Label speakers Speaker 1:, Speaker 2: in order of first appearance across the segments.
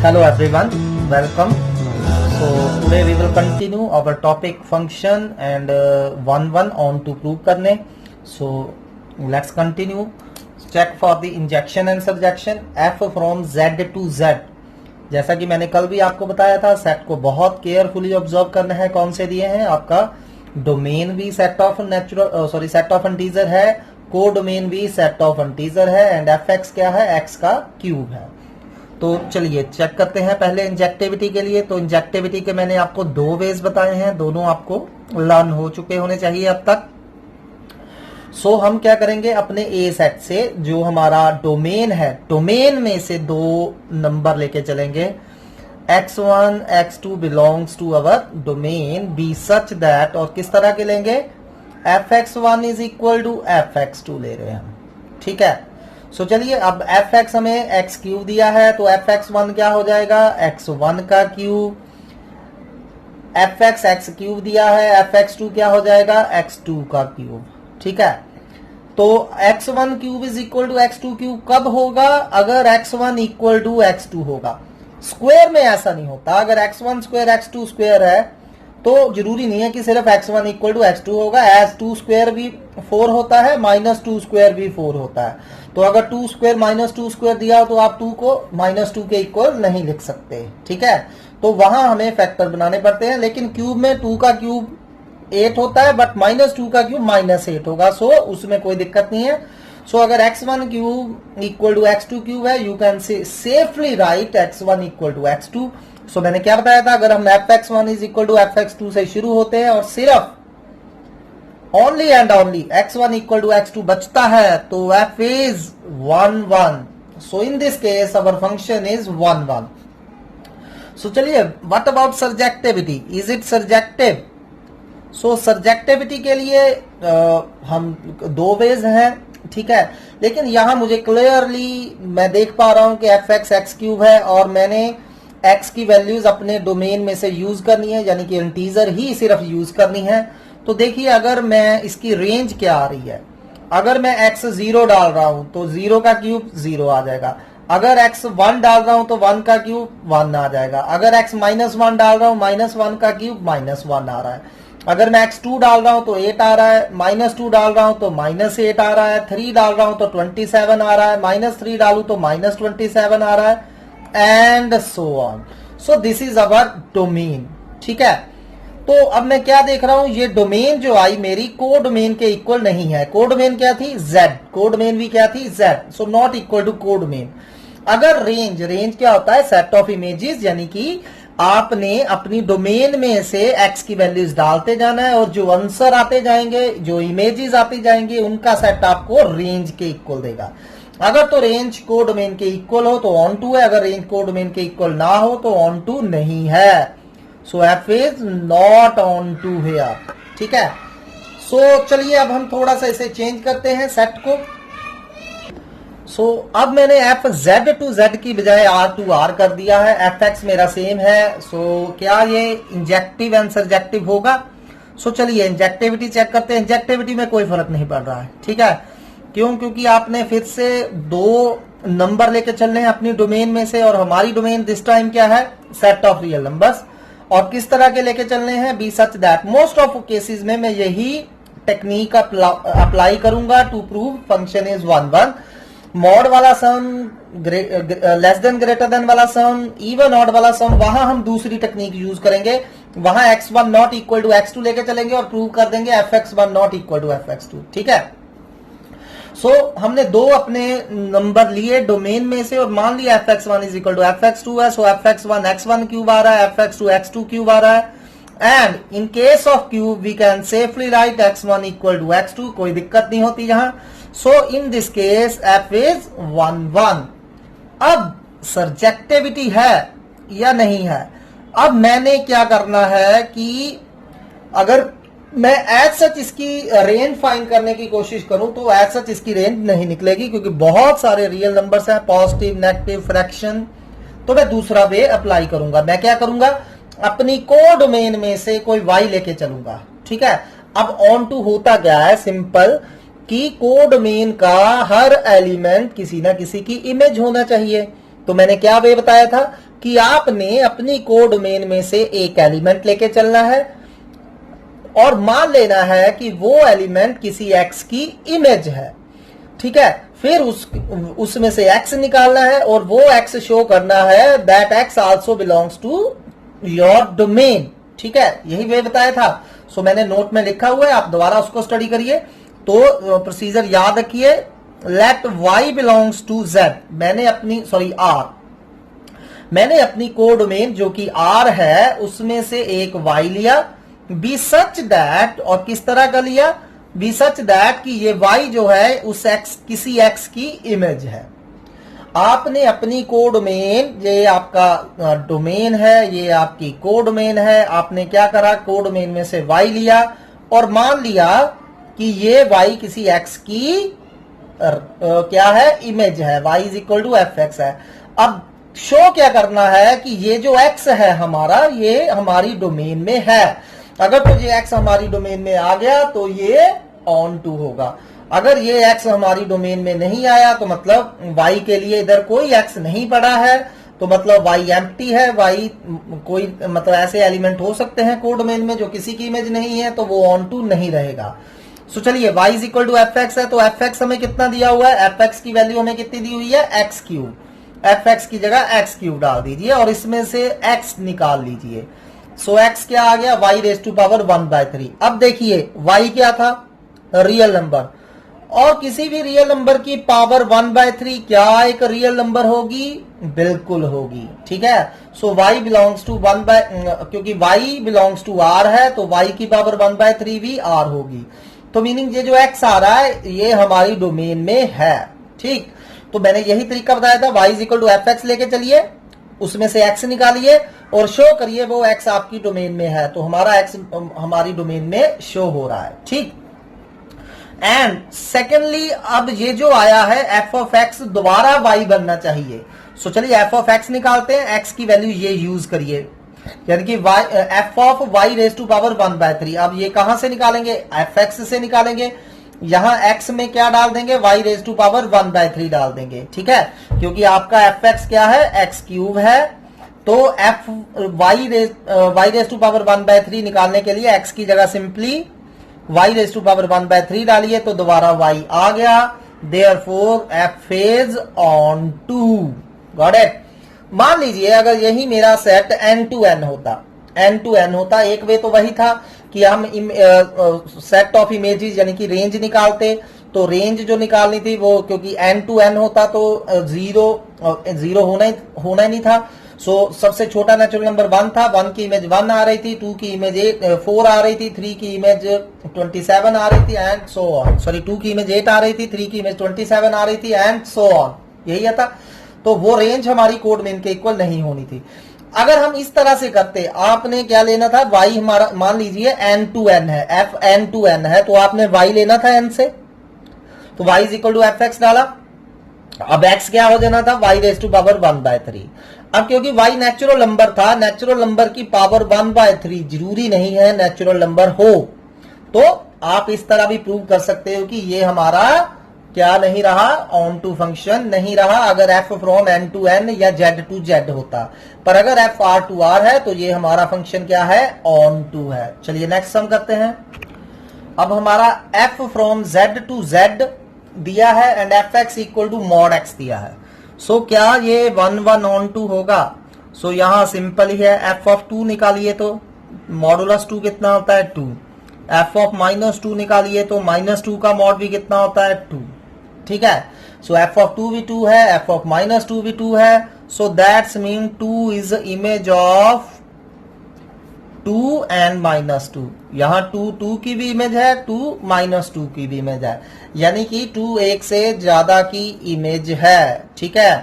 Speaker 1: Hello everyone, welcome. So today we will continue our topic function and one on to prove करने. So let's continue. Check for the injection and surjection f from z to z. जैसा कि मैंने कल भी आपको बताया था, set को बहुत केयरफुली ऑब्जर्व करना है. कौन से दिए हैं? आपका डोमेन भी set of set of integer है, को डोमेन भी सेट ऑफ इंटीजर है एंड एफ एक्स क्या है? एक्स का क्यूब है. तो चलिए चेक करते हैं पहले इंजेक्टिविटी के लिए. तो इंजेक्टिविटी के मैंने आपको दो वेज बताए हैं, दोनों आपको लर्न हो चुके होने चाहिए अब तक. सो हम क्या करेंगे, अपने ए सेट से जो हमारा डोमेन है, डोमेन में से दो नंबर लेके चलेंगे. x1 x2 belongs to our domain be such that, और किस तरह के लेंगे? fx1 is equal to fx2 ले रहे हैं हम. ठीक है. सो चलिए, अब fx हमें x क्यूब दिया है, तो fx1 क्या हो जाएगा? x1 का क्यूब. fx x क्यूब दिया है, fx2 क्या हो जाएगा? x2 का क्यूब. ठीक है. तो x1 cube is equal to x2 cube कब होगा? अगर x1 इक्वल टू x2 होगा. स्क्वायर में ऐसा नहीं होता. अगर x1 स्क्वायर x2 स्क्वायर है तो जरूरी नहीं है कि सिर्फ x1 इक्वल टू x2 होगा. एज 2 स्क्वायर भी 4 होता है, -2 स्क्वायर भी 4 होता है. तो अगर 2 स्क्वायर -2 स्क्वायर दिया हो तो आप 2 को -2 के इक्वल नहीं लिख सकते. ठीक है. तो वहां हमें फैक्टर बनाने पड़ते हैं. लेकिन क्यूब में 2 का क्यूब 8 होता है, बट -2 का क्यूब -8 होगा. सो उसमें कोई दिक्कत नहीं है. सो अगर x1 cube equal to x2 cube है, you can safely write x1 equal to x2. So मैंने क्या बताया था? अगर हम fx1 is equal to fx2 से शुरू होते हैं और सिर्फ only and only x1 equal to x2 बचता है तो f is 1 1. So in this case our function is 1 1. So चलिए, what about surjectivity? Is it surjective? So surjectivity के लिए हम दो वेज हैं. ठीक है. लेकिन यहां मुझे क्लियरली मैं देख पा रहा हूं कि एफ एक्स एक्स क्यूब है और मैंने एक्स की वैल्यूज अपने डोमेन में से यूज करनी है, यानी कि इंटीजर ही सिर्फ यूज करनी है. तो देखिए, अगर मैं इसकी रेंज क्या आ रही है, अगर मैं एक्स 0 डाल रहा हूं तो 0 का क्यूब 0 आ जाएगा. अगर एक्स 1 डाल रहा हूं तो 1 का क्यूब 1 आ जाएगा. अगर एक्स -1 डाल रहा हूं, -1 का क्यूब -1 आ रहा है. अगर मैं x2 डाल रहा हूं तो 8 आ रहा है, -2 डाल रहा हूं तो -8 आ रहा है, 3 डाल रहा हूं तो 27 आ रहा है, -3 डालू तो -27 आ रहा है, and so on. So this is our domain. ठीक है. तो अब मैं क्या देख रहा हूं, ये डोमेन जो आई मेरी को डोमेन के इक्वल नहीं है. को डोमेन क्या थी? z. को डोमेन भी क्या थी? z. So not equal to codomain. अगर रेंज क्या होता है? सेट ऑफ इमेजेस, यानी कि आपने अपनी डोमेन में से x की वैल्यूज डालते जाना है और जो आंसर आते जाएंगे, जो इमेजेस आती जाएंगे, उनका सेट आपको रेंज के इक्वल देगा. अगर तो रेंज को डोमेन के इक्वल हो तो ऑन टू है, अगर रेंज को डोमेन के इक्वल ना हो तो ऑन टू नहीं है. So F is not onto here. ठीक है. सो चलिए, अब हम थोड़ा सा इसे चेंज करते हैं सेट को. सो अब मैंने एफ जेड टू जेड की बजाय आर टू आर कर दिया है. एफ एक्स मेरा सेम है. सो क्या ये इंजेक्टिव एंड सर्जेक्टिव होगा? सो चलिए इंजेक्टिविटी चेक करते हैं. इंजेक्टिविटी में कोई फर्क नहीं पड़ रहा है. ठीक है. क्यों? क्योंकि आपने फिर से दो नंबर लेके चलने हैं अपनी डोमेन में से, और हमारी डोमेन दिस टाइम क्या है? Set of real numbers. और किस तरह के लेके चलने हैं? Be such that. Most of cases में मैं यही टेक्निक अप्लाई करूंगा to prove function is 1 1. Mod वाला sum, less than greater than वाला सम, इवन ऑड वाला सम, वहां हम दूसरी टेक्निक यूज करेंगे. वहां x1 not equal to x2 लेके चलेंगे और प्रूव कर देंगे fx1 not equal to fx2. ठीक है. सो हमने दो अपने नंबर लिए डोमेन में से और मान लिया fx1 is equal to fx2 है. सो fx1 x1 क्यूब आ रहा है, fx2 x2 क्यूब आ रहा है. And in case of cube we can safely write x1 equal to x2. कोई दिक्कत नहीं होती यहां. So in this case f is 1 1. अब सर्जेक्टिविटी है या नहीं है? अब मैंने क्या करना है कि अगर मैं एज सच इसकी रेंज फाइंड करने की कोशिश करूं तो एज सच इसकी रेंज नहीं निकलेगी, क्योंकि बहुत सारे रियल नंबर्स हैं, पॉजिटिव, नेगेटिव, फ्रैक्शन. तो मैं दूसरा वे अप्लाई करूंगा. मैं क्या करूंगा? अपनी को डोमेन में से कोई y लेके चलूंगा. ठीक है. अब ऑन टू होता क्या है? सिंपल कि को डोमेन का हर एलिमेंट किसी ना किसी की इमेज होना चाहिए. तो मैंने क्या वे बताया था? कि आपने अपनी कोडोमेन में से एक एलिमेंट लेके चलना है और मान लेना है कि वो एलिमेंट किसी एक्स की इमेज है, ठीक है। फिर उसमें से एक्स निकालना है और वो एक्स शो करना है that x also belongs to your domain, ठीक है। यही वे बताया था। सो मैंने नोट में लिखा हुआ है, आप दोबारा उसको स्टडी करिए। तो प्रोसीजर याद रखिए, let y belongs to z, मैंने अपनी कोडोमेन जो कि r है उसमें से एक y लिया, बी सच दैट, और किस तरह का लिया, बी सच दैट कि ये y जो है उस x किसी x की इमेज है। आपने अपनी कोडोमेन, ये आपका डोमेन है, ये आपकी कोडोमेन है, आपने क्या करा, कोडोमेन में से y लिया और मान लिया कि ये y किसी x की क्या है, इमेज है, y is equal to f x है। अब शो क्या करना है कि ये जो x है हमारा, ये हमारी डोमेन में है। अगर तो ये x हमारी डोमेन में आ गया तो ये ऑन टू होगा। अगर ये x हमारी डोमेन में नहीं आया तो मतलब y के लिए इधर कोई x नहीं पड़ा है, तो मतलब y एम्प्टी है। y कोई मतलब ऐसे एलिमेंट हो सकते हैं कोडोमेन में जो किसी की इमेज नहीं है, तो वो ऑन टू नहीं रहेगा। सो चलिए y is equal to f x है, तो एफ एक्स हमें कितना दिया हुआ है, एफ एक्स की वैल्यू हमें कितनी दी हुई है, एक्स क्यूब। एफ एक्स की जगह एक्स क्यूब डाल दीजिए और इसमें से x निकाल लीजिए। सो x क्या आ गया, y रेज टू पावर 1/3। अब देखिए y क्या था, रियल नंबर, और किसी भी रियल नंबर की पावर 1/3 क्या एक रियल नंबर होगी, बिल्कुल होगी, ठीक है। सो y बिलोंग्स टू क्योंकि y बिलोंग्स टू r है तो y की पावर 1/3 भी r होगी। तो मीनिंग ये जो x आ रहा है ये हमारी डोमेन में है, ठीक। तो मैंने यही तरीका बताया था, y is equal to f x लेके चलिए, उसमें से x निकालिए और शो करिए वो x आपकी डोमेन में है, तो हमारा x हमारी डोमेन में शो हो रहा है, ठीक। एंड सेकेंडली अब ये जो आया है एफ ऑफ एक्स दोबारा y बनना चाहिए। सो चलिए एफ ऑफ एक्स निकालते हैं, x की वैल्यू ये यूज करिए, यानी कि f of y raise to power 1/3। अब ये कहां से निकालेंगे, एफ एक्स से निकालेंगे। यहां x में क्या डाल देंगे, y रेज टू पावर 1/3 डाल देंगे, ठीक है, क्योंकि आपका एफ एक्स क्या है, x क्यूब है। तो f y raise to power 1/3 निकालने के लिए x की जगह simply y raise to power 1/3 डालिए तो दोबारा y आ गया। Therefore f is onto, got it. मान लीजिए अगर यही मेरा सेट n to n होता, एक वे तो वही था कि हम सेट ऑफ इमेजेस यानी कि रेंज निकालते, तो रेंज जो निकालनी थी वो क्योंकि n to n होता तो जीरो होना ही नहीं था। सो सबसे छोटा नेचुरल नंबर 1 था, 1 की इमेज 1 आ रही थी, 2 की इमेज 4 आ रही थी, 3 की इमेज 27 आ रही थी एंड सो ऑन। सॉरी 2 की इमेज 8 आ रही थी, 3 की इमेज 27 आ रही थी एंड सो ऑन, यही था। तो वो रेंज हमारी कोडोमेन के इक्वल नहीं होनी थी। अगर हम इस तरह से करते, आपने क्या लेना था, y हमारा मान लीजिए n to n है, f n to n है, तो आपने y लेना था n से, तो y is equal to f x डाला। अब x क्या हो जाना था, y रेज टू पावर 1/3। अब क्योंकि y नेचुरल नंबर था, नेचुरल नंबर की पावर 1/3 जरूरी नहीं है नेचुरल नंबर हो, तो आप इस तरह भी प्रूव कर सकते हो कि ये हमारा क्या नहीं रहा, ऑन टू फंक्शन नहीं रहा अगर f from n to n या z to z होता। पर अगर f r to r है तो ये हमारा फंक्शन क्या है, ऑन टू है। चलिए नेक्स्ट सम करते हैं। अब हमारा f from z to z दिया है and f x equal to mod x दिया है। सो क्या ये 1 1 ऑन टू होगा? सो यहां सिंपल ही है, एफ ऑफ 2 निकालिए तो मॉडुलस 2 कितना होता है, 2। एफ ऑफ -2 निकालिए तो -2 का मॉड भी कितना होता है, 2, ठीक है। सो एफ ऑफ 2 भी 2 है, एफ ऑफ -2 भी 2 है। So that's mean 2 is image of 2 and -2। यहां 2 की भी इमेज है, 2 -2 की भी इमेज है, यानी कि 2 एक से ज्यादा की इमेज है, ठीक है।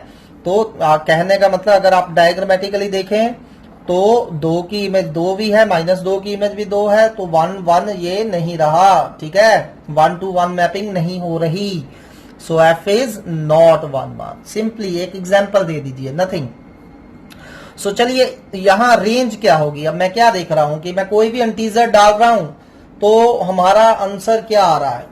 Speaker 1: तो कहने का मतलब अगर आप डायग्रामेटिकली देखें तो 2 की इमेज 2 भी है, -2 की इमेज भी 2 है, तो 1 1 ये नहीं रहा, ठीक है, 1 to 1 मैपिंग नहीं हो रही। सो एफ इज नॉट 1 1। सिंपली एक एग्जाम्पल दे दीजिए, नथिंग। सो चलिए यहां रेंज क्या होगी। अब मैं क्या देख रहा हूं कि मैं कोई भी इंटीजर डाल रहा हूं तो हमारा आंसर क्या आ रहा है,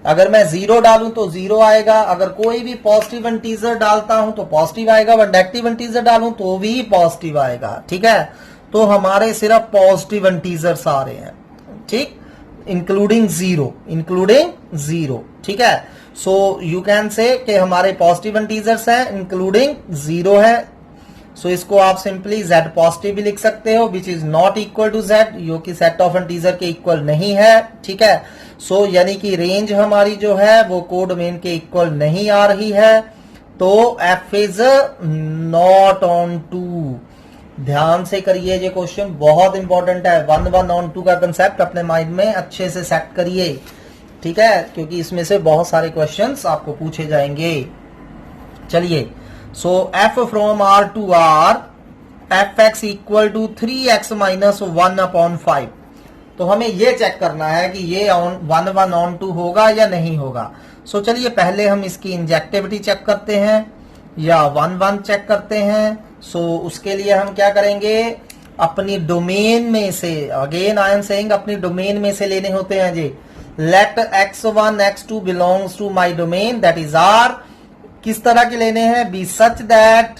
Speaker 1: अगर मैं 0 डालूं तो 0 आएगा, अगर कोई भी पॉजिटिव इंटीजर डालता हूं तो पॉजिटिव आएगा, और नेगेटिव इंटीजर डालूं तो भी पॉजिटिव आएगा। ठीक है, तो हमारे सिर्फ पॉजिटिव इंटीजर्स आ रहे हैं, ठीक, इंक्लूडिंग जीरो, ठीक है। सो यू कैन से कि हमारे पॉजिटिव इंटीजर्स हैं इंक्लूडिंग 0 है। सो इसको आप सिंपली z पॉजिटिव भी लिख सकते हो, which is not equal to z, जो कि सेट ऑफ इंटीजर के इक्वल नहीं है। ठीक है, सो यानी कि रेंज हमारी जो है वो कोडोमेन के इक्वल नहीं आ रही है, तो f is not onto. ध्यान से करिए, ये क्वेश्चन बहुत इंपॉर्टेंट है। 1 1 ऑन 2 का कंसेप्ट अपने माइंड में अच्छे से सेट करिए, ठीक है, क्योंकि इसमें से बहुत सारे क्वेश्चंस आपको पूछे जाएंगे। चलिए, so f from r to r fx equal to 3x minus 1/5। तो हमें ये चेक करना है कि ये 1 1 ऑन 2 होगा या नहीं होगा। सो चलिए पहले हम इसकी इंजेक्टिविटी चेक करते हैं या 1 1 चेक करते हैं। सो उसके लिए हम क्या करेंगे, अपनी डोमेन में से, अगेन आई एम सेइंग अपनी डोमेन में से लेने होते हैं जी। Let x1 x2 belongs to my domain that is r। किस तरह के लेने हैं, be such that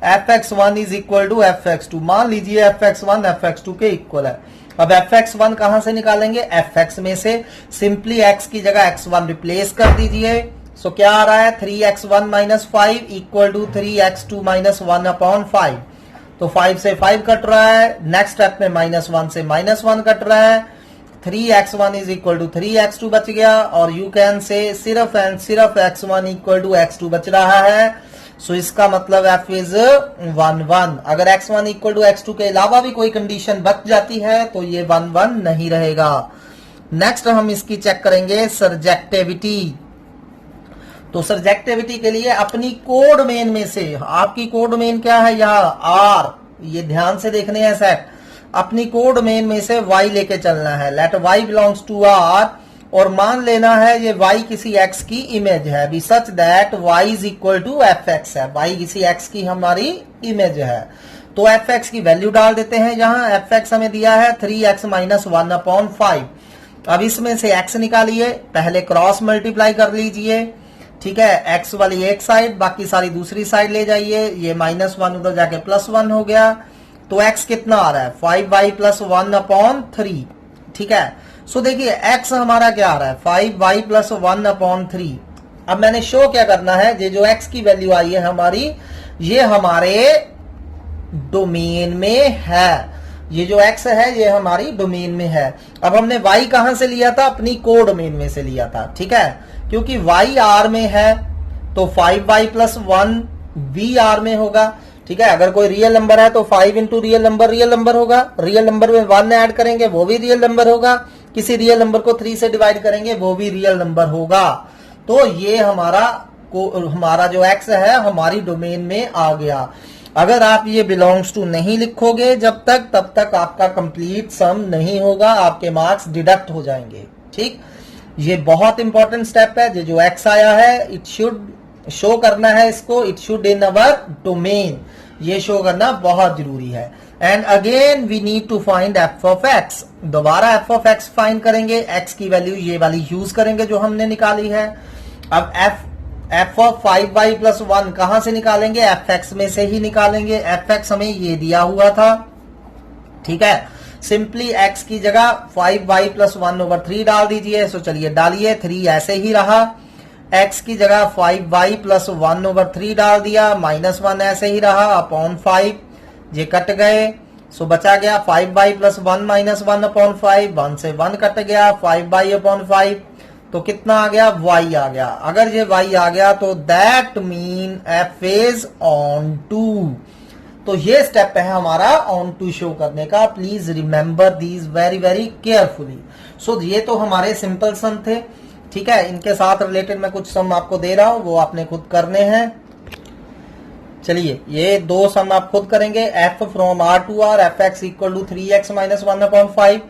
Speaker 1: fx1 is equal to fx2। मान लीजिए fx1 fx2 के इक्वल है। अब fx1 कहां से निकालेंगे, fx में से। सिंपली x की जगह x1 रिप्लेस कर दीजिए। सो क्या आ रहा है, 3x1 minus 5 equal to 3x2 minus 1/5। तो 5 से 5 कट रहा है, नेक्स्ट स्टेप में -1 से -1 कट रहा है, 3x1 is equal to 3x2 बच गया, और यू कैन से सिर्फ एंड सिर्फ x1 इक्वल टू x2 बच रहा है। सो इसका मतलब f इज 1 1। अगर x1 इक्वल टू x2 के अलावा भी कोई कंडीशन बच जाती है तो ये 1 1 नहीं रहेगा। नेक्स्ट हम इसकी चेक करेंगे सर्जेक्टिविटी। तो सर्जेक्टिविटी के लिए अपनी कोड मेन में से, आपकी कोड मेन क्या है यहाँ r, ये ध्यान से देखने हैं सेट। अपनी कोड मेन में से y लेके चलना है। Let y belongs to r, और मान लेना है ये y किसी x की इमेज है, be such that y is equal to fx है। y किसी x की हमारी इमेज है, तो fx की वैल्यू डाल देते हैं। यहाँ fx हमें दिया है 3x माइनस 1/5। अब इसमें से x निकालिए, पहले क्रॉस मल्टीप्लाई कर लीजिए, ठीक है, x वाली एक साइड, बाकी सारी दूसरी साइड ले जाइए। ये -1 उधर जाके +1 हो गया, तो x कितना आ रहा है, 5y प्लस 1/3। ठीक है, सो देखिए x हमारा क्या आ रहा है, 5y प्लस 1/3। अब मैंने शो क्या करना है, ये जो x की वैल्यू आई है हमारी, ये हमारे डोमेन में है। ये जो x है ये हमारी डोमेन में है। अब हमने y कहां से लिया था, अपनी कोडोमेन में से लिया था। ठीक है, क्योंकि y r में है तो 5y प्लस 1 भी r में होगा। ठीक है, अगर कोई रियल नंबर है तो 5 इंटू रियल नंबर होगा। रियल नंबर में 1 ऐड करेंगे वो भी रियल नंबर होगा। किसी रियल नंबर को 3 से डिवाइड करेंगे वो भी रियल नंबर होगा। तो ये हमारा जो x है हमारी डोमेन में आ गया। अगर आप ये बिलोंग्स टू नहीं लिखोगे जब तक, तब तक आपका कंप्लीट सम नहीं होगा, आपके मार्क्स डिडक्ट हो जाएंगे। ठीक, ये बहुत इंपॉर्टेंट स्टेप है। जो x आया है इट शुड शो करना है, इसको it should in our domain, ये शो करना बहुत जरूरी है। And again we need to find f of x। दोबारा f ऑफ x फाइंड करेंगे, x की वैल्यू ये वाली यूज करेंगे जो हमने निकाली है। अब f ऑफ 5y प्लस 1 कहां से निकालेंगे, fx में से ही निकालेंगे। fx हमें ये दिया हुआ था। ठीक है, सिंपली x की जगह 5y प्लस 1/3 डाल दीजिए। सो चलिए डालिए, 3 ऐसे ही रहा। x की जगह 5y प्लस 1/3 डाल दिया, -1 ऐसे ही रहा, अपॉन 5, ये कट गए। सो बचा गया 5y प्लस 1 माइनस 1/5, 1 से 1 कट गया, 5y/5, तो कितना आ गया, y आ गया। अगर ये y आ गया तो that mean f is onto. तो ये स्टेप है हमारा ऑन टू शो करने का। Please remember these very very carefully. So ये तो हमारे सिंपल सम थे। ठीक है, इनके साथ रिलेटेड मैं कुछ सम आपको दे रहा हूं, वो आपने खुद करने हैं। चलिए ये 2 सम आप खुद करेंगे। f from r to r fx equal to 3x minus 1/5।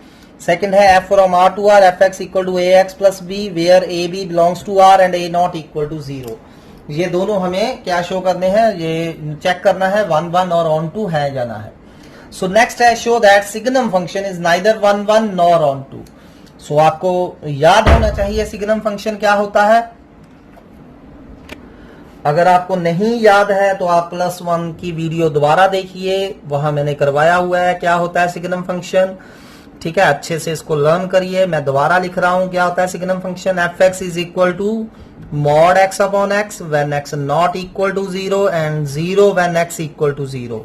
Speaker 1: Second है f from r to r fx equal to ax plus b where ab belongs to r and a not equal to 0। ये दोनों हमें क्या show करने हैं, ये check करना है 1 1 और ऑन टू है जाना है। सो नेक्स्ट है show that signum function is neither 1 1 nor onto. So आपको याद होना चाहिए सिग्नम फंक्शन क्या होता है। अगर आपको नहीं याद है तो आप +1 की वीडियो दोबारा देखिए, वहां मैंने करवाया हुआ है क्या होता है सिग्नम फंक्शन। ठीक है, अच्छे से इसको लर्न करिए। मैं दोबारा लिख रहा हूं क्या होता है signum function. fx is equal to mod x upon x when x not equal to 0 and 0 when x equal to 0।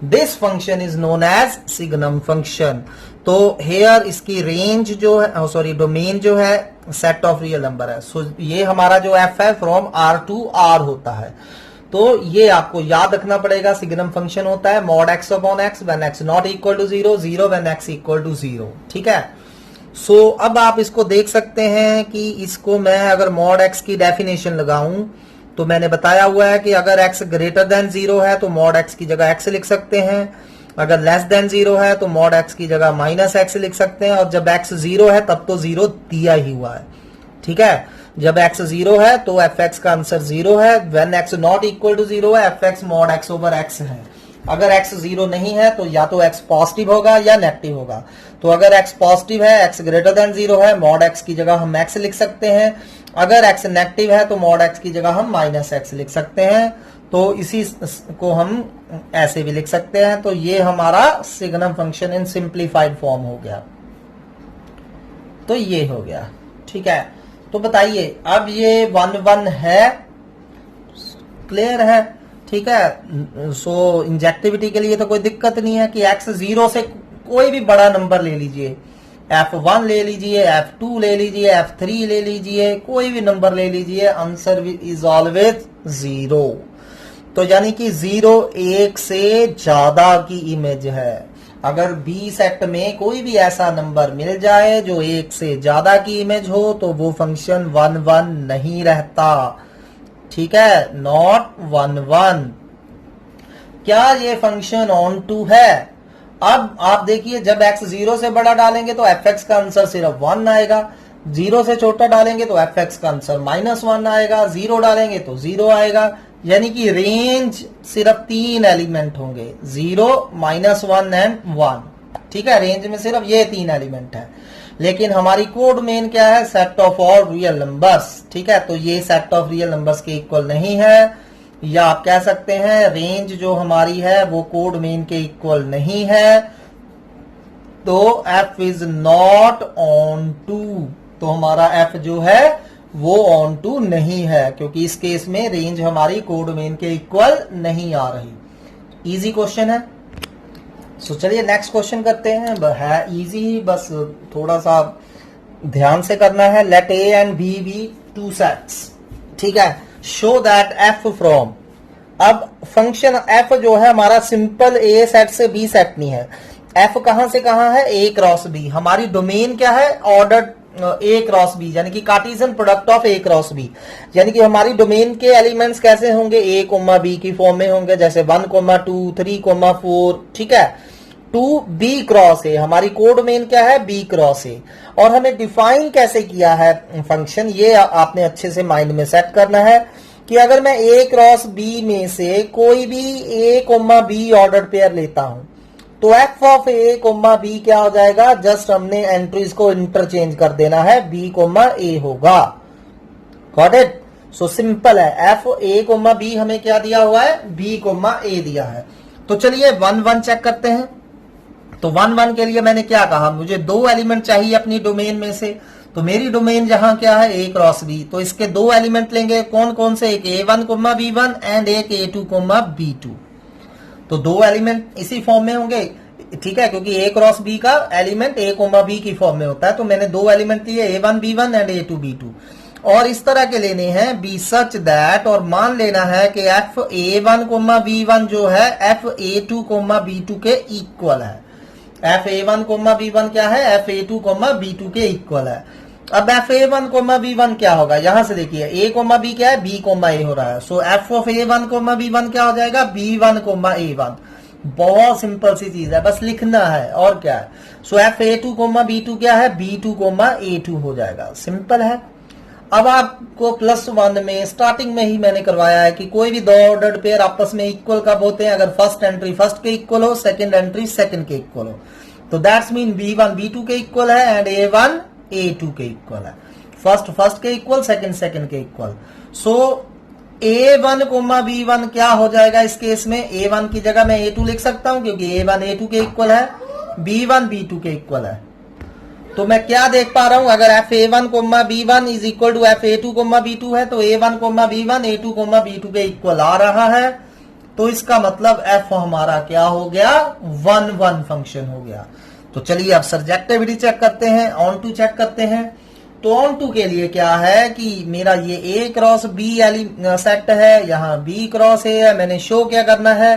Speaker 1: This function is known as signum function. तो हेयर इसकी रेंज जो है, सॉरी डोमेन जो है set of real number है। सो ये हमारा जो f है फ्रॉम R टू R होता है। तो ये आपको याद रखना पड़ेगा। सिग्नम फंक्शन होता है mod x upon x when x not equal to 0, 0 when x equal to 0। ठीक है, सो अब आप इसको देख सकते हैं कि इसको मैं अगर mod x की डेफिनेशन लगाऊं तो मैंने बताया हुआ है कि अगर x ग्रेटर देन 0 है तो mod x की जगह x लिख सकते हैं, अगर लेस देन 0 है तो mod x की जगह माइनस x लिख सकते हैं, और जब x 0 है तब तो 0 दिया ही हुआ है। ठीक है, जब x 0 है तो fx का आंसर 0 है। when x not equal to 0 है fx mod x over x है। अगर x 0 नहीं है तो या तो x पॉजिटिव होगा या नेगेटिव होगा। तो अगर x पॉजिटिव है, x ग्रेटर देन 0 है, mod x की जगह हम x लिख सकते हैं। अगर x नेगेटिव है तो mod x की जगह हम माइनस x लिख सकते हैं। तो इसी को हम ऐसे भी लिख सकते हैं। तो ये हमारा signum function in simplified form हो गया। तो ये हो गया। ठीक है, तो बताइए अब ये 1 1 है, क्लियर है। ठीक है, सो इंजेक्टिविटी के लिए तो कोई दिक्कत नहीं है कि x 0 से कोई भी बड़ा नंबर ले लीजिए, f1 ले लीजिए, f2 ले लीजिए, f3 ले लीजिए, कोई भी नंबर ले लीजिए, आंसर इज ऑलवेज 0। तो यानी कि 0 1 से ज्यादा की इमेज है। अगर बी सेट में कोई भी ऐसा नंबर मिल जाए जो 1 से ज्यादा की इमेज हो तो वो फंक्शन 1 1 नहीं रहता। ठीक है, नॉट 1 1। क्या ये फंक्शन ऑन टू है? अब आप देखिए, जब x 0 से बड़ा डालेंगे तो fx का आंसर सिर्फ 1 आएगा, 0 से छोटा डालेंगे तो fx का आंसर -1 आएगा, 0 डालेंगे तो 0 आएगा। यानी कि रेंज सिर्फ 3 एलिमेंट होंगे, 0, -1 एंड 1। ठीक है, रेंज में सिर्फ ये 3 एलिमेंट है। लेकिन हमारी कोड मेन क्या है? Set of all real numbers. ठीक है, तो ये सेट ऑफ रियल नंबर्स के इक्वल नहीं है, या आप कह सकते हैं रेंज जो हमारी है वो कोड मेन के इक्वल नहीं है। तो f is not onto, तो हमारा f जो है वो ऑन टू नहीं है, क्योंकि इस केस में रेंज हमारी कोड मेन के इक्वल नहीं आ रही। इजी क्वेश्चन है। सो चलिए नेक्स्ट क्वेश्चन करते हैं। है इजी ही, बस थोड़ा सा ध्यान से करना है। Let A and B be 2 sets. ठीक है, शो दैट f फ्रॉम। अब फंक्शन f जो है हमारा सिंपल a सेट से b सेट नहीं है। f कहां से कहां है? a cross b। हमारी डोमेन क्या है? ऑर्डर a क्रॉस b, यानी कि Cartesian product of a cross b। यानी कि हमारी डोमेन के एलिमेंट्स कैसे होंगे? a, b की फॉर्म में होंगे, जैसे 1, 2, 3, 4। ठीक है, 2b क्रॉस a। हमारी कोड मेन क्या है? b cross a। और हमें डिफाइन कैसे किया है फंक्शन, ये आपने अच्छे से माइंड में सेट करना है कि अगर मैं a क्रॉस b में से कोई भी a, b ऑर्डर पेयर लेता हूं तो f ऑफ a, b क्या हो जाएगा? जस्ट हमने एंट्रीज को इंटरचेंज कर देना है, b, a होगा। Got it? सो सिंपल है। f a, b हमें क्या दिया हुआ है? b, a दिया है। तो चलिए 1 1 चेक करते हैं। तो 1 1 के लिए मैंने क्या कहा? मुझे 2 एलिमेंट चाहिए अपनी डोमेन में से। तो मेरी डोमेन जहां क्या है? a cross b। तो इसके 2 एलिमेंट लेंगे, कौन कौन से? एक a1, b1 एंड एक a2, b2। तो 2 एलिमेंट इसी फॉर्म में होंगे। ठीक है, क्योंकि a क्रॉस b का एलिमेंट a, b की फॉर्म में होता है। तो मैंने 2 एलिमेंट लिए, a1, b1 and a2, b2। और इस तरह के लेने हैं बी सच दैट, और मान लेना है कि एफ a1, b1 जो है एफ a2, b2 के इक्वल है। एफ a1, b1 क्या है? एफ a2, b2 के इक्वल है। अब एफ a1, b1 क्या होगा? यहां से देखिए a, b क्या है? b, a हो रहा है। So F of a1, b1 क्या हो जाएगा? b1, a1। बहुत सिंपल सी चीज है, बस लिखना है और क्या है। सो एफ a2, b2 क्या है? b2, a2 हो जाएगा। सिंपल है। अब आपको +1 में स्टार्टिंग में ही मैंने करवाया है कि कोई भी 2 ऑर्डर्ड पेयर आपस में इक्वल कब होते हैं? अगर फर्स्ट एंट्री फर्स्ट के इक्वल हो, सेकंड एंट्री सेकंड के इक्वल हो। तो दैट्स मीन b1 b2 के इक्वल है एंड a1 A2 के इक्वल है, फर्स्ट के इक्वल, सेकंड के इक्वल। सो A1 कोमा B1 क्या हो जाएगा इस केस में, A1 की जगह मैं A2 लिख सकता हूं क्योंकि A1 A2 के इक्वल है, B1 B2 के इक्वल है। तो मैं क्या देख पा रहा हूं, अगर F A1 comma B1 is equal to F A2 comma B2 है तो A1 comma B1 A2 comma B2 के इक्वल आ रहा है। तो इसका मतलब F हमारा क्या हो गया, 1 फंक्शन हो गया। तो चलिए अब सब्जेक्टिविटी चेक करते हैं, ऑन टू चेक करते हैं। तो ऑन टू के लिए क्या है कि मेरा ये A क्रॉस B सेट है, यहाँ B क्रॉस A है। मैंने शो क्या करना है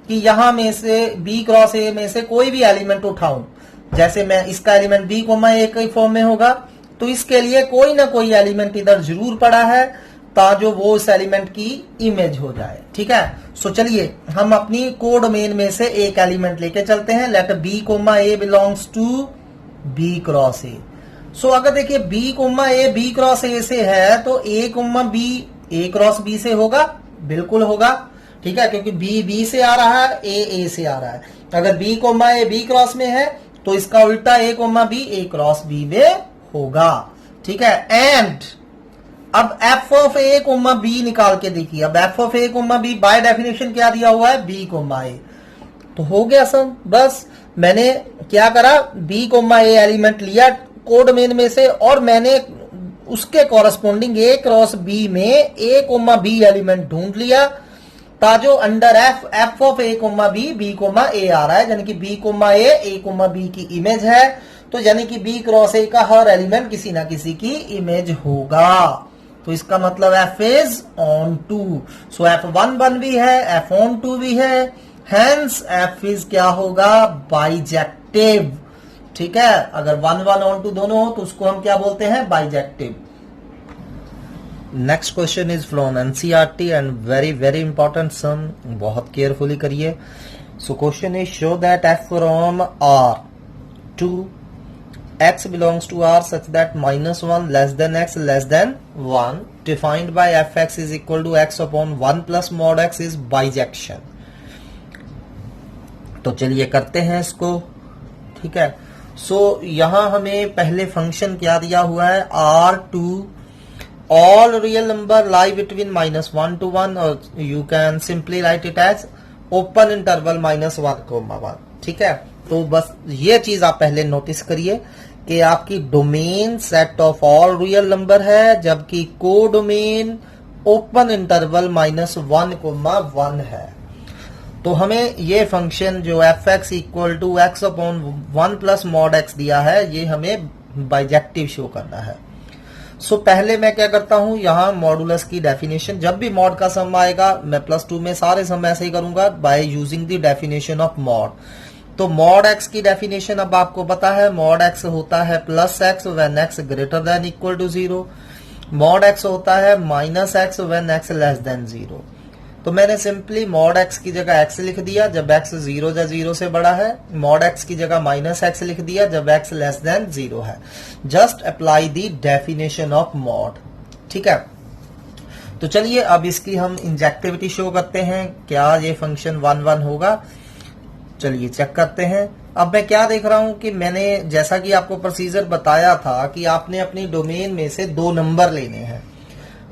Speaker 1: कि यहां में से B क्रॉस A में से कोई भी एलिमेंट उठाऊं, जैसे मैं इसका एलिमेंट B कोमा A के फॉर्म में होगा तो इसके लिए कोई ना कोई एलिमेंट इधर जरूर पड़ा है ताकि वो उस एलिमेंट की इमेज हो जाए। ठीक है, सो चलिए हम अपनी कोड डोमेन में से एक एलिमेंट लेके चलते हैं। Let B comma A belongs to B cross A। So अगर देखिए B comma A B cross A से है तो A comma B A cross B से होगा, बिल्कुल होगा। ठीक है, क्योंकि B B से आ रहा है, A A से आ रहा है। अगर B comma A B cross में है तो इसका उल्टा A comma B A cross B में होगा। ठीक है, एंड अब F of A comma B निकाल के देखिए। अब F of A comma B by definition क्या दिया हुआ है, B कोमा A। तो हो गया सम, बस मैंने क्या करा, B कोमा A एलिमेंट लिया कोड डोमेन में से और मैंने उसके कॉरेस्पॉन्डिंग A क्रॉस B में A कोमा B एलिमेंट ढूंढ लिया ताजो under F of A comma B comma A आ रहा है, यानी कि B comma A comma B की इमेज है। तो यानी कि B क्रॉस A का हर एलिमेंट किसी ना किसी की इमेज होगा। तो इसका मतलब F is onto. So F1 भी है, F ऑन टू भी है, हेंस F इज क्या होगा, बाइजेक्टिव। ठीक है, अगर 1 ऑन टू दोनों हो तो उसको हम क्या बोलते हैं, bijective. Next question is from NCERT and very important sum, बहुत केयरफुली करिए। So question is show that F from R to X belongs to R such that -1 less than X less than 1 defined by Fx is equal to X upon 1 plus mod X is bijection। तो चलिए करते हैं इसको। ठीक है, सो यहां हमें पहले फंक्शन क्या दिया हुआ है, R2 all real number lie between -1 to 1 और you can simply write it as open interval -1, 1। ठीक है, तो बस ये चीज आप पहले नोटिस करिए कि आपकी domain set of all real number है जबकि को डोमेन ओपन इंटरवल -1, 1 है। तो हमें ये फंक्शन जो Fx equal to X upon 1 plus mod X दिया है ये हमें बाइजेक्टिव शो करना है। सो पहले मैं क्या करता हूं, यहां मॉडुलस की डेफिनेशन, जब भी मॉड का सम आएगा मैं +2 में सारे सम ऐसे ही करूंगा by using the definition of mod. तो मॉड x की डेफिनेशन अब आपको पता है, मॉड x होता है +x when x greater than equal to 0, mod x होता है -x when x less than 0। तो मैंने सिंपली मॉड x की जगह x लिख दिया जब x 0 या 0 से बड़ा है, मॉड x की जगह -x लिख दिया जब x लेस देन 0 है। Just apply the definition of mod. ठीक है, तो चलिए अब इसकी हम इंजेक्टिविटी शो करते हैं, क्या ये फंक्शन 1 होगा। चलिए चेक करते हैं। अब मैं क्या देख रहा हूं कि मैंने जैसा कि आपको प्रोसीजर बताया था कि आपने अपनी डोमेन में से 2 नंबर लेने हैं,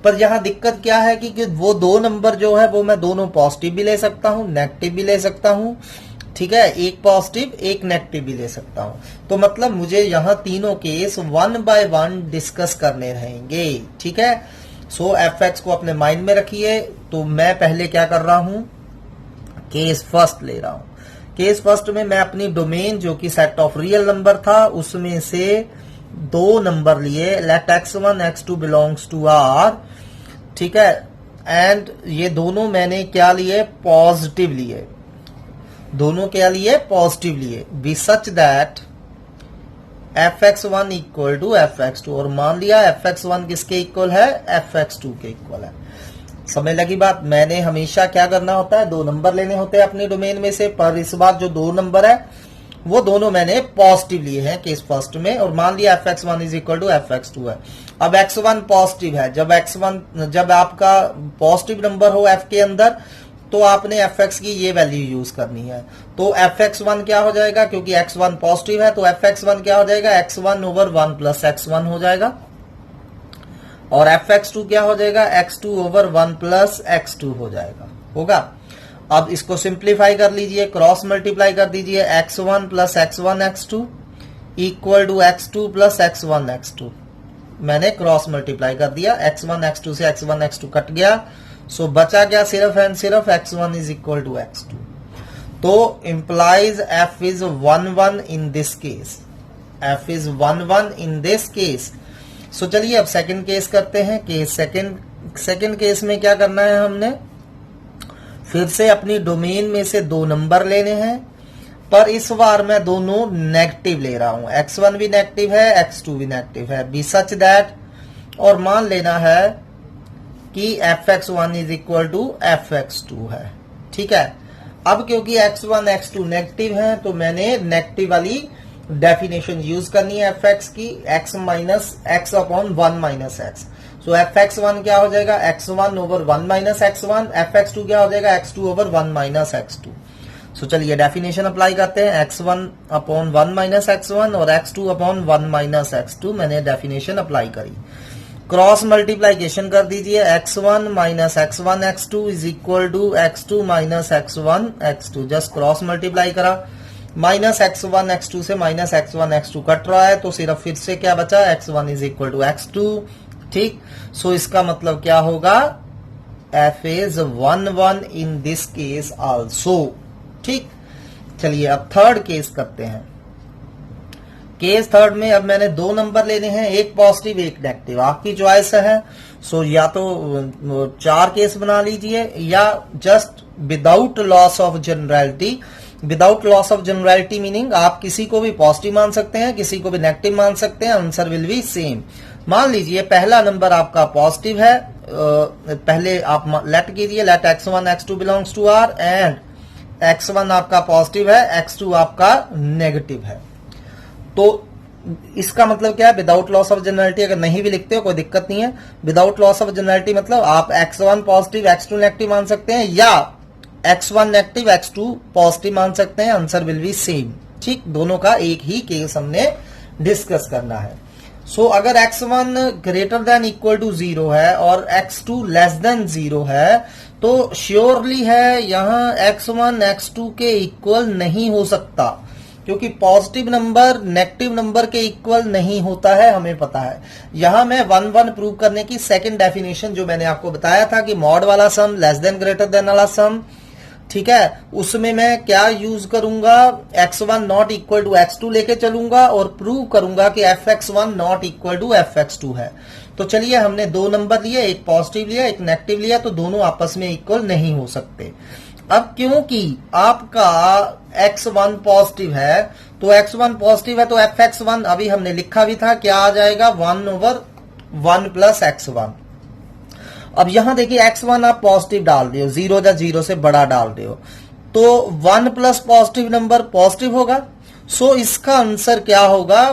Speaker 1: पर यहां दिक्कत क्या है कि वो 2 नंबर जो है वो मैं दोनों पॉजिटिव भी ले सकता हूं, नेगेटिव भी ले सकता हूं। ठीक है, एक पॉजिटिव एक नेगेटिव भी ले सकता हूं। तो मतलब मुझे यहां तीनों केस 1 बाय 1 डिस्कस करने रहेंगे। ठीक है, सो Fx को अपने माइंड में रखिए। तो मैं पहले क्या कर रहा हूं, केस फर्स्ट ले रहा हूं। केस फर्स्ट में मैं अपनी डोमेन जो कि सेट ऑफ रियल नंबर था उसमें से 2 नंबर लिए, late x1 x2 belongs to R। ठीक है, एंड ये दोनों मैंने क्या लिए, पॉजिटिव लिए। दोनों क्या लिए, पॉजिटिव लिए। Be such that fx1 equal to fx2, और मान लिया fx1 किसके इक्वल है, fx2 के इक्वल है। समझ लगी बात। मैंने हमेशा क्या करना होता है, 2 नंबर लेने होते हैं अपनी डोमेन में से, पर इस बार जो 2 नंबर है वो दोनों मैंने पॉजिटिव लिए हैं केस फर्स्ट में, और मान लिया fx1 is equal to fx2 है। अब x1 पॉजिटिव है, जब आपका पॉजिटिव नंबर हो f के अंदर तो आपने fx की ये वैल्यू यूज करनी है। तो fx1 क्या हो जाएगा, क्योंकि x1 पॉजिटिव है तो fx1 क्या हो जाएगा, x1 ओवर 1 प्लस x1 हो जाएगा, और fx2 क्या हो जाएगा, x2 ओवर 1 प्लस x2 हो जाएगा, होगा। अब इसको सिंप्लीफाई कर लीजिए, क्रॉस मल्टीप्लाई कर दीजिए, x1 plus x1 x2 equal to x2 plus x1 x2। मैंने क्रॉस मल्टीप्लाई कर दिया, x1 x2 से x1 x2 कट गया, सो बचा क्या, सिर्फ एंड सिर्फ x1 is equal to x2। तो implies f is 1 1 in this case, f is 1 1 in this case. So चलिए अब सेकंड केस करते हैं। केस सेकंड केस में क्या करना है, हमने फिर से अपनी डोमेन में से दो नंबर लेने हैं, पर इस बार मैं दोनों नेगेटिव ले रहा हूं, x1 भी नेगेटिव है, x2 भी नेगेटिव है, बी सच दैट, और मान लेना है कि fx1 is equal to fx2 है, ठीक है। अब क्योंकि x1 x2 नेगेटिव है तो मैंने नेगेटिव वाली डेफिनेशन यूज करनी है fx की, x minus x upon 1 minus x। सो fx1 क्या हो जाएगा, x1 over 1 minus x1, fx2 क्या हो जाएगा, x2 ओवर 1 माइनस x2। सो चलिए डेफिनेशन अप्लाई करते हैं, x1 अपॉन 1 माइनस x1 और x2 अपॉन 1 माइनस x2। मैंने डेफिनेशन अप्लाई करी, क्रॉस मल्टीप्लाइकेशन कर दीजिए, x1 minus x1 x2 is equal to x2 minus x1 x2। Just cross multiply करा, minus x1 x2 से minus x1 x2 cut रहा है, तो सिर्फ फिर से क्या बचा, x1 is equal to x2, ठीक। सो इसका मतलब क्या होगा, f is 1 1 in this case also, ठीक। चलिए अब थर्ड केस करते हैं। केस थर्ड में अब मैंने दो नंबर लेने हैं, एक पॉजिटिव एक नेगेटिव, आपकी चॉइस है। सो या तो 4 केस बना लीजिए या just without loss of generality. Without loss of generality meaning आप किसी को भी पॉजिटिव मान सकते हैं, किसी को भी नेगेटिव मान सकते हैं, आंसर विल बी सेम। मान लीजिए पहला नंबर आपका पॉजिटिव है, पहले आप लेट कीजिए, let x1 x2 belongs to r and x1 आपका पॉजिटिव है, x2 आपका नेगेटिव है। तो इसका मतलब क्या है, विदाउट लॉस ऑफ जनरलिटी अगर नहीं भी लिखते हो कोई दिक्कत नहीं है। विदाउट लॉस ऑफ जनरलिटी मतलब आप x1 पॉजिटिव x2 नेगेटिव मान सकते हैं, या x1 नेगेटिव x2 पॉजिटिव मान सकते हैं, आंसर विल बी सेम, ठीक। दोनों का एक ही केस हमने डिस्कस करना है। सो अगर x1 greater than equal to 0 है और x2 लेस देन 0 है, तो श्योरली है यहां x1 x2 के इक्वल नहीं हो सकता, क्योंकि पॉजिटिव नंबर नेगेटिव नंबर के इक्वल नहीं होता है, हमें पता है। यहां मैं 1 1 प्रूव करने की सेकंड डेफिनेशन जो मैंने आपको बताया था कि मॉड वाला sum less than greater than वाला सम, ठीक है, उसमें मैं क्या यूज करूंगा, x1 not equal to x2 लेके चलूंगा और प्रूव करूंगा कि fx1 not equal to fx2 है। तो चलिए हमने दो नंबर लिए, एक पॉजिटिव लिया एक नेगेटिव लिया, तो दोनों आपस में इक्वल नहीं हो सकते। अब क्योंकि आपका x1 पॉजिटिव है, तो x1 पॉजिटिव है तो fx1 अभी हमने लिखा भी था, क्या आ जाएगा, 1 ओवर 1 प्लस x1। अब यहां देखिए x1 आप पॉजिटिव डाल रहे हो, 0 या 0 से बड़ा डाल रहे हो, तो 1 प्लस पॉजिटिव नंबर पॉजिटिव होगा। सो इसका आंसर क्या होगा,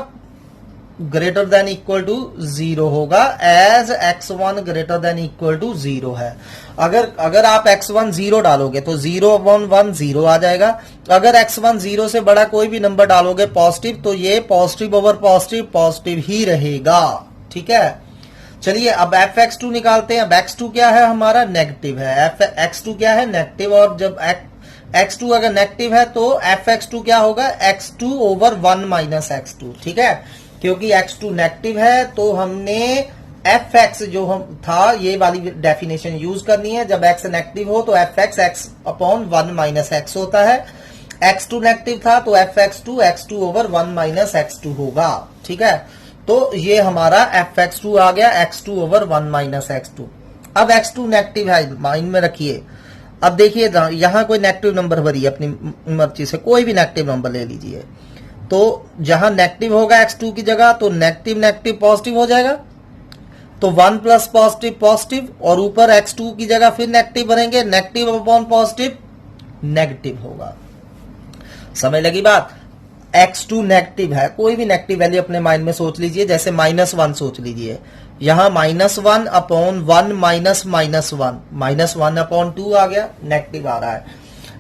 Speaker 1: ग्रेटर देन इक्वल टू 0 होगा, as x1 greater than equal to 0 है। अगर आप x1 0 डालोगे तो 0 अपॉन 1 0 आ जाएगा। अगर x1 0 से बड़ा कोई भी नंबर डालोगे पॉजिटिव, तो ये पॉजिटिव ओवर पॉजिटिव पॉजिटिव ही रहेगा, ठीक है। चलिए अब fx2 निकालते हैं। अब x2 क्या है, हमारा नेगेटिव है, x2 क्या है, नेगेटिव, और जब x2 अगर नेगेटिव है तो fx2 क्या होगा, x2 ओवर 1 माइनस x2, ठीक है। क्योंकि x2 नेगेटिव है तो हमने fx जो हम था ये वाली डेफिनेशन यूज करनी है। जब x नेगेटिव हो तो fx x upon 1 minus x होता है, x2 नेगेटिव था तो fx2 x2 over 1 minus x2 होगा, ठीक है। तो ये हमारा fx2 आ गया, x2 ओवर 1 माइनस x2। अब x2 नेगेटिव है, माइंड में रखिए। अब देखिए यहां कोई नेगेटिव नंबर भरिए अपनी मर्जी से, कोई भी नेगेटिव नंबर ले लीजिए। तो जहां नेगेटिव होगा x2 की जगह, तो नेगेटिव नेगेटिव पॉजिटिव हो जाएगा, तो 1 प्लस पॉजिटिव पॉजिटिव, और ऊपर x2 की जगह फिर नेगेटिव भरेंगे, नेगेटिव अपॉन पॉजिटिव नेगेटिव होगा। समझ लगी बात। x2 नेगेटिव है, कोई भी नेगेटिव वैल्यू अपने माइंड में सोच लीजिए, जैसे -1 सोच लीजिए, यहां -1 अपॉन 1 माइनस वन अपॉन 2 आ गया, नेगेटिव आ रहा है।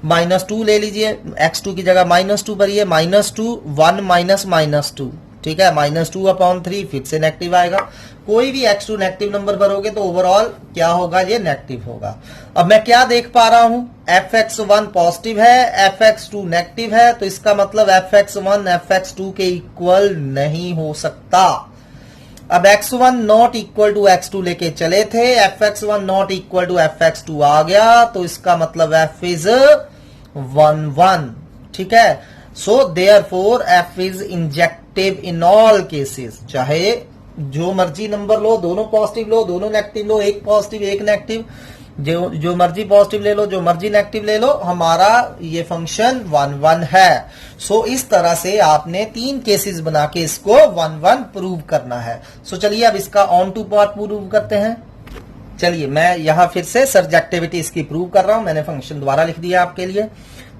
Speaker 1: -2 ले लीजिए, x2 की जगह -2 भरिए, -2 1 -2, ठीक है, -2 अपॉन 3 फिर से नेगेटिव आएगा। कोई भी x2 नेगेटिव नंबर भरोगे तो ओवरऑल क्या होगा, ये नेगेटिव होगा। अब मैं क्या देख पा रहा हूं, fx1 पॉजिटिव है, fx2 नेगेटिव है, तो इसका मतलब fx1 fx2 के इक्वल नहीं हो सकता। अब x1 not equal to x2 लेके चले थे, fx1 not equal to fx2 आ गया, तो इसका मतलब f इज 1 ठीक है। So therefore f is injective in all cases, चाहे जो मर्जी नंबर लो, दोनों पॉजिटिव लो, दोनों नेगेटिव लो, एक पॉजिटिव एक नेगेटिव, जो मर्जी पॉजिटिव ले लो, जो मर्जी नेगेटिव ले लो, हमारा ये फंक्शन 1 है। सो इस तरह से आपने 3 केसेस बना के इसको 1 प्रूव करना है। सो चलिए अब इसका ऑन टू पार्ट प्रूव करते हैं। चलिए मैं यहां फिर से सर्जेक्टिविटी इसकी प्रूव कर रहा हूं, मैंने फंक्शन द्वारा लिख दिया आपके लिए।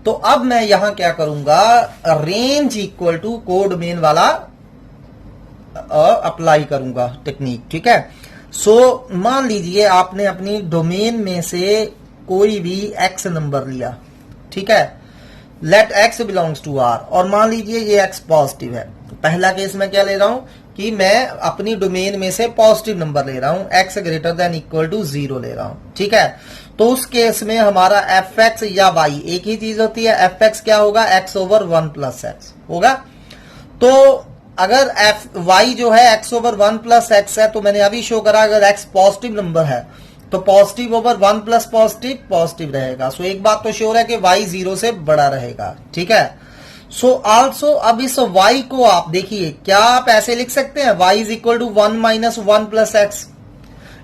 Speaker 1: तो अब मैं यहां क्या करूंगा, range equal to codomain वाला अप्लाई करूंगा टेक्निक, ठीक है। सो मान लीजिए आपने अपनी डोमेन में से कोई भी x नंबर लिया, ठीक है, let x belongs to r, और मान लीजिए ये x पॉजिटिव है। तो पहला केस में क्या ले रहा हूं कि मैं अपनी डोमेन में से पॉजिटिव नंबर ले रहा हूं, x greater than equal to 0 ले रहा हूं, ठीक है। तो उस केस में हमारा fx या y एक ही चीज होती है, fx क्या होगा, x ओवर 1 प्लस x होगा। तो अगर y जो है x ओवर 1 प्लस x है, तो मैंने अभी शो करा अगर x पॉजिटिव नंबर है तो positive over 1 plus positive positive रहेगा। सो एक बात तो श्योर है कि y 0 से बड़ा रहेगा, ठीक है। सो आल्सो अब इस y को आप देखिए, क्या आप ऐसे लिख सकते हैं, y is equal to 1 minus 1 plus x.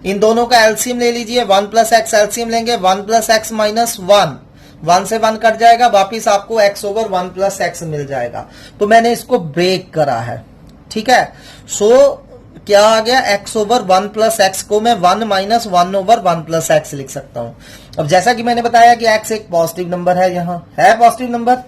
Speaker 1: इन दोनों का एलसीएम ले लीजिए, 1 प्लस एक्स एलसीएम लेंगे, 1 प्लस एक्स माइनस 1 से 1 कट जाएगा, वापिस आपको x ओवर 1 प्लस एक्स मिल जाएगा। तो मैंने इसको ब्रेक करा है, ठीक है। सो क्या आ गया, x ओवर 1 प्लस एक्स को मैं 1 माइनस 1 ओवर 1 प्लस एक्स लिख सकता हूं। अब जैसा कि मैंने बताया कि x एक पॉजिटिव नंबर है, यहां है पॉजिटिव नंबर,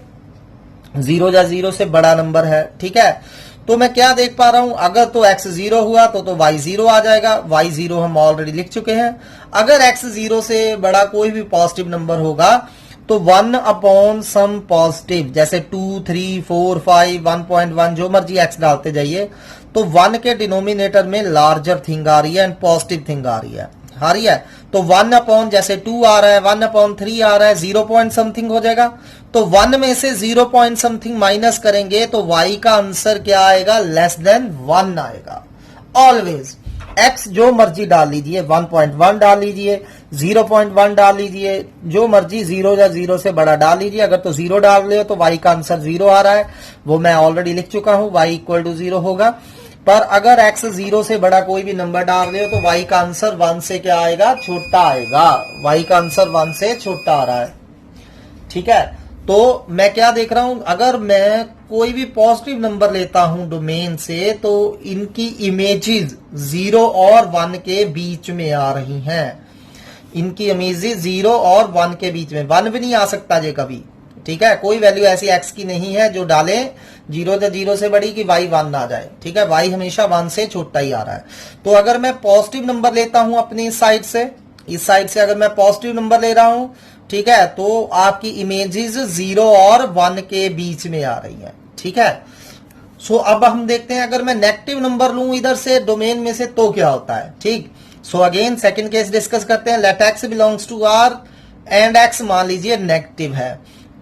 Speaker 1: 0 या 0 से बड़ा नंबर है, ठीक है। तो मैं क्या देख पा रहा हूं, अगर तो x 0 हुआ तो y 0 आ जाएगा, y 0 हम ऑलरेडी लिख चुके हैं। अगर x 0 से बड़ा कोई भी पॉजिटिव नंबर होगा तो 1 अपॉन सम पॉजिटिव, जैसे 2, 3, 4, 5, 1.1 जो मर्जी x डालते जाइए, तो 1 के डिनोमिनेटर में लार्जर थिंग आ रही है एंड पॉजिटिव थिंग आ रही है। तो 1 अपॉन जैसे 2 आ रहा है, 1 अपॉन 3 आ रहा है, 0 पॉइंट समथिंग हो जाएगा। तो 1 में से 0 पॉइंट समथिंग माइनस करेंगे तो y का आंसर क्या आएगा, लेस देन 1 आएगा। ऑलवेज x जो मर्जी डाल लीजिए, 1.1 डाल लीजिए, 0.1 डाल लीजिए, जो मर्जी 0 या 0 से बड़ा डाल लीजिए। अगर तो 0 डाल रहे हो तो y का आंसर 0 आ रहा है, वो मैं ऑलरेडी लिख चुका हूं, y इक्वल टू 0 होगा। पर अगर x 0 से बड़ा कोई भी नंबर डाल रहे हो तो y का आंसर 1 से क्या आएगा, छोटा आएगा। y का आंसर 1 से छोटा आ रहा है, ठीक है। तो मैं क्या देख रहा हूं, अगर मैं कोई भी पॉजिटिव नंबर लेता हूं डोमेन से तो इनकी इमेजेस 0 और 1 के बीच में आ रही हैं। इनकी इमेजेस 0 और 1 के बीच में, 1 भी नहीं आ सकता ये कभी, ठीक है। कोई वैल्यू ऐसी x की नहीं है जो डाले 0 या 0 से बड़ी कि y 1 ना जाए, ठीक है। y हमेशा 1 से छोटा ही आ रहा है। तो अगर मैं पॉजिटिव नंबर लेता हूं अपनी साइड से, इस साइड से अगर मैं पॉजिटिव नंबर ले रहा हूं, ठीक है, तो आपकी इमेजेस 0 और 1 के बीच में आ रही है, ठीक है। सो अब हम देखते हैं अगर मैं नेगेटिव नंबर लूं इधर से डोमेन में से तो क्या होता है, ठीक। So again second case discuss करते हैं। Let x belongs to r and x मान लीजिए नेगेटिव है।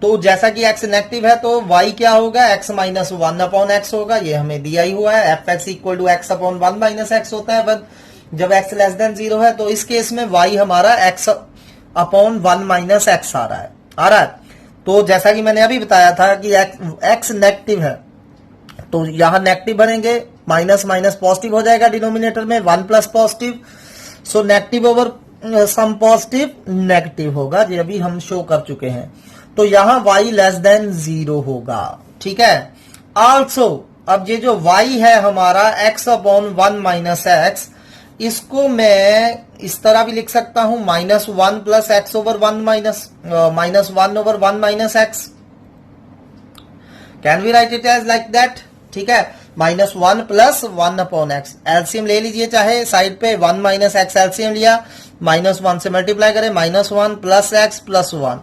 Speaker 1: तो जैसा कि x नेगेटिव है तो y क्या होगा, x माइनस 1 अपॉन x होगा, ये हमें दिया ही हुआ है। fx equal to x upon 1 minus x होता है जब x लेस देन 0 है। तो इस केस में y हमारा x अपॉन 1 माइनस x आ रहा है। तो जैसा कि मैंने अभी बताया था कि x नेगेटिव है तो यहां नेगेटिव भरेंगे, माइनस माइनस पॉजिटिव हो जाएगा डिनोमिनेटर में, 1 plus positive. So negative over some positive negative होगा, ये अभी हम शो कर चुके हैं। तो यहां y लेस देन 0 होगा, ठीक है। आल्सो अब ये जो y है हमारा x अपॉन 1 माइनस x, इसको मैं इस तरह भी लिख सकता हूं, -1 plus x over 1 minus 1 over 1 minus x, can we write it as like that, ठीक है, -1 प्लस 1 अपॉन एक्स, एलसीएम ले लीजिए चाहे साइड पे, 1 माइनस एक्स एलसीएम लिया, -1 से मल्टीप्लाई करें, -1 प्लस एक्स प्लस 1,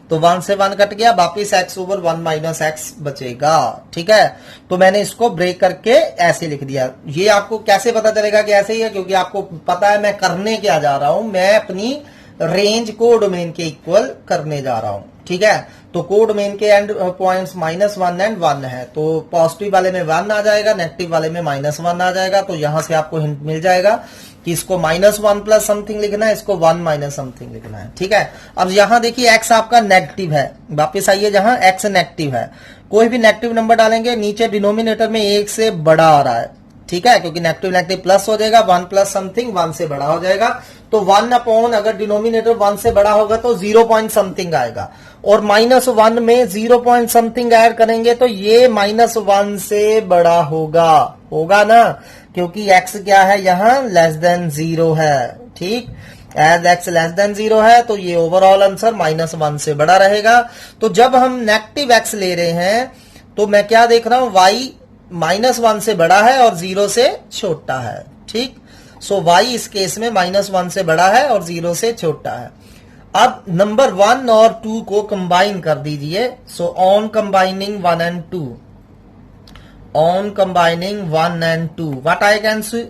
Speaker 1: तो 1 से 1 कट गया, वापिस x ओवर 1 माइनस एक्स बचेगा, ठीक है। तो मैंने इसको ब्रेक करके ऐसे लिख दिया। ये आपको कैसे पता चलेगा कि ऐसे ही है, क्योंकि आपको पता है मैं करने क्या जा रहा हूं, मैं अपनी रेंज को डोमेन के इक्वल करने जा रहा हूं, ठीक है। तो को डोमेन के एंड पॉइंट्स -1 एंड 1 है, तो पॉजिटिव वाले में 1 आ जाएगा, नेगेटिव वाले में -1 आ जाएगा। तो यहां से आपको हिंट मिल जाएगा कि इसको -1 प्लस समथिंग लिखना है, इसको 1 माइनस समथिंग लिखना है, ठीक है। अब यहां देखिए x आपका नेगेटिव है, वापिस आइए जहां x नेगेटिव है, कोई भी नेगेटिव नंबर डालेंगे नीचे डिनोमिनेटर में 1 से बड़ा आ रहा है, ठीक है, क्योंकि नेगेटिव नेगेटिव प्लस हो जाएगा, 1 प्लस समथिंग 1 से बड़ा हो जाएगा। तो 1 अपॉन, अगर डिनोमिनेटर 1 से बड़ा होगा तो 0 पॉइंट समथिंग आएगा, और -1 में 0 पॉइंट समथिंग ऐड करेंगे तो ये -1 से बड़ा होगा ना, क्योंकि x क्या है यहां लेस देन 0 है, ठीक। एज x लेस देन 0 है तो ये ओवरऑल आंसर -1 से बड़ा रहेगा। तो जब हम नेगेटिव x ले रहे हैं तो मैं क्या देख रहा हूं, y -1 से बड़ा है और 0 से छोटा है, ठीक। सो y इस केस में -1 से बड़ा है और 0 से छोटा है। अब नंबर 1 और 2 को कंबाइन कर दीजिए। So on combining 1 and 2, on combining 1 and 2 what I can see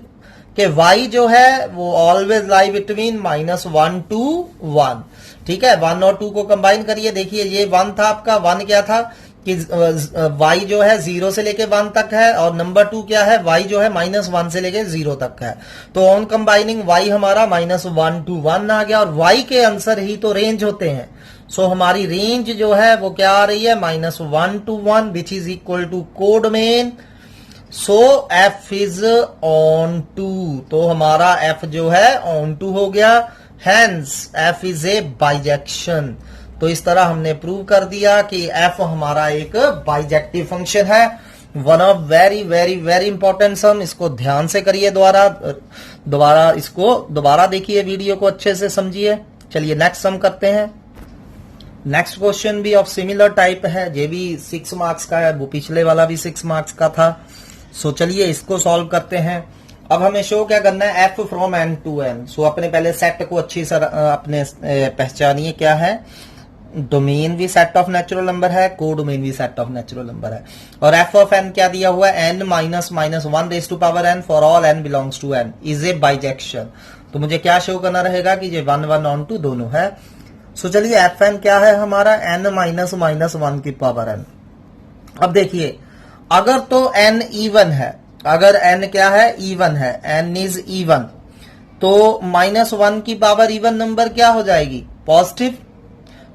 Speaker 1: कि y जो है वो ऑलवेज लाई बिटवीन -1 to 1, ठीक है। 1 और 2 को कंबाइन करिए, देखिए ये 1 था आपका, 1 क्या था कि y जो है 0 से लेके 1 तक है, और नंबर 2 क्या है, y जो है -1 से लेके 0 तक है। तो ऑन कंबाइनिंग y हमारा -1 to 1 आ गया, और y के आंसर ही तो रेंज होते हैं। सो हमारी रेंज जो है वो क्या आ रही है, -1 to 1 which is equal to codomain. So f is onto, तो हमारा f जो है ऑन टू हो गया, hence f is a bijection. तो इस तरह हमने प्रूव कर दिया कि f हमारा एक बाइजेक्टिव फंक्शन है। One of very very very important sum, इसको ध्यान से करिए, दोबारा देखिए, वीडियो को अच्छे से समझिए। चलिए नेक्स्ट सम करते हैं। नेक्स्ट क्वेश्चन भी ऑफ सिमिलर टाइप है, ये भी 6 मार्क्स का है, वो पिछले वाला भी 6 मार्क्स का था। सो चलिए इसको सॉल्व करते हैं। अब हमें शो क्या करना है, f from n to n। सो अपने पहले सेट को अच्छी से अपने पहचानिए क्या है, डोमेन भी सेट ऑफ नेचुरल नंबर है, को डोमेन भी सेट ऑफ नेचुरल नंबर है, और f ऑफ n क्या दिया हुआ है, n minus 1 raise to power n for all n belongs to n is a bijection. तो मुझे क्या शो करना रहेगा कि ये 1 1 ऑन टू दोनों है। सो चलिए fn क्या है हमारा, n माइनस 1 की पावर n। अब देखिए अगर तो n इवन है, अगर n क्या है, इवन है, n इज इवन, तो -1 की पावर इवन नंबर क्या हो जाएगी, पॉजिटिव।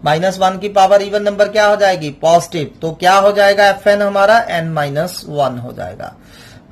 Speaker 1: -1 की पावर इवन नंबर क्या हो जाएगी, पॉजिटिव। तो क्या हो जाएगा fn हमारा, n-1 हो जाएगा।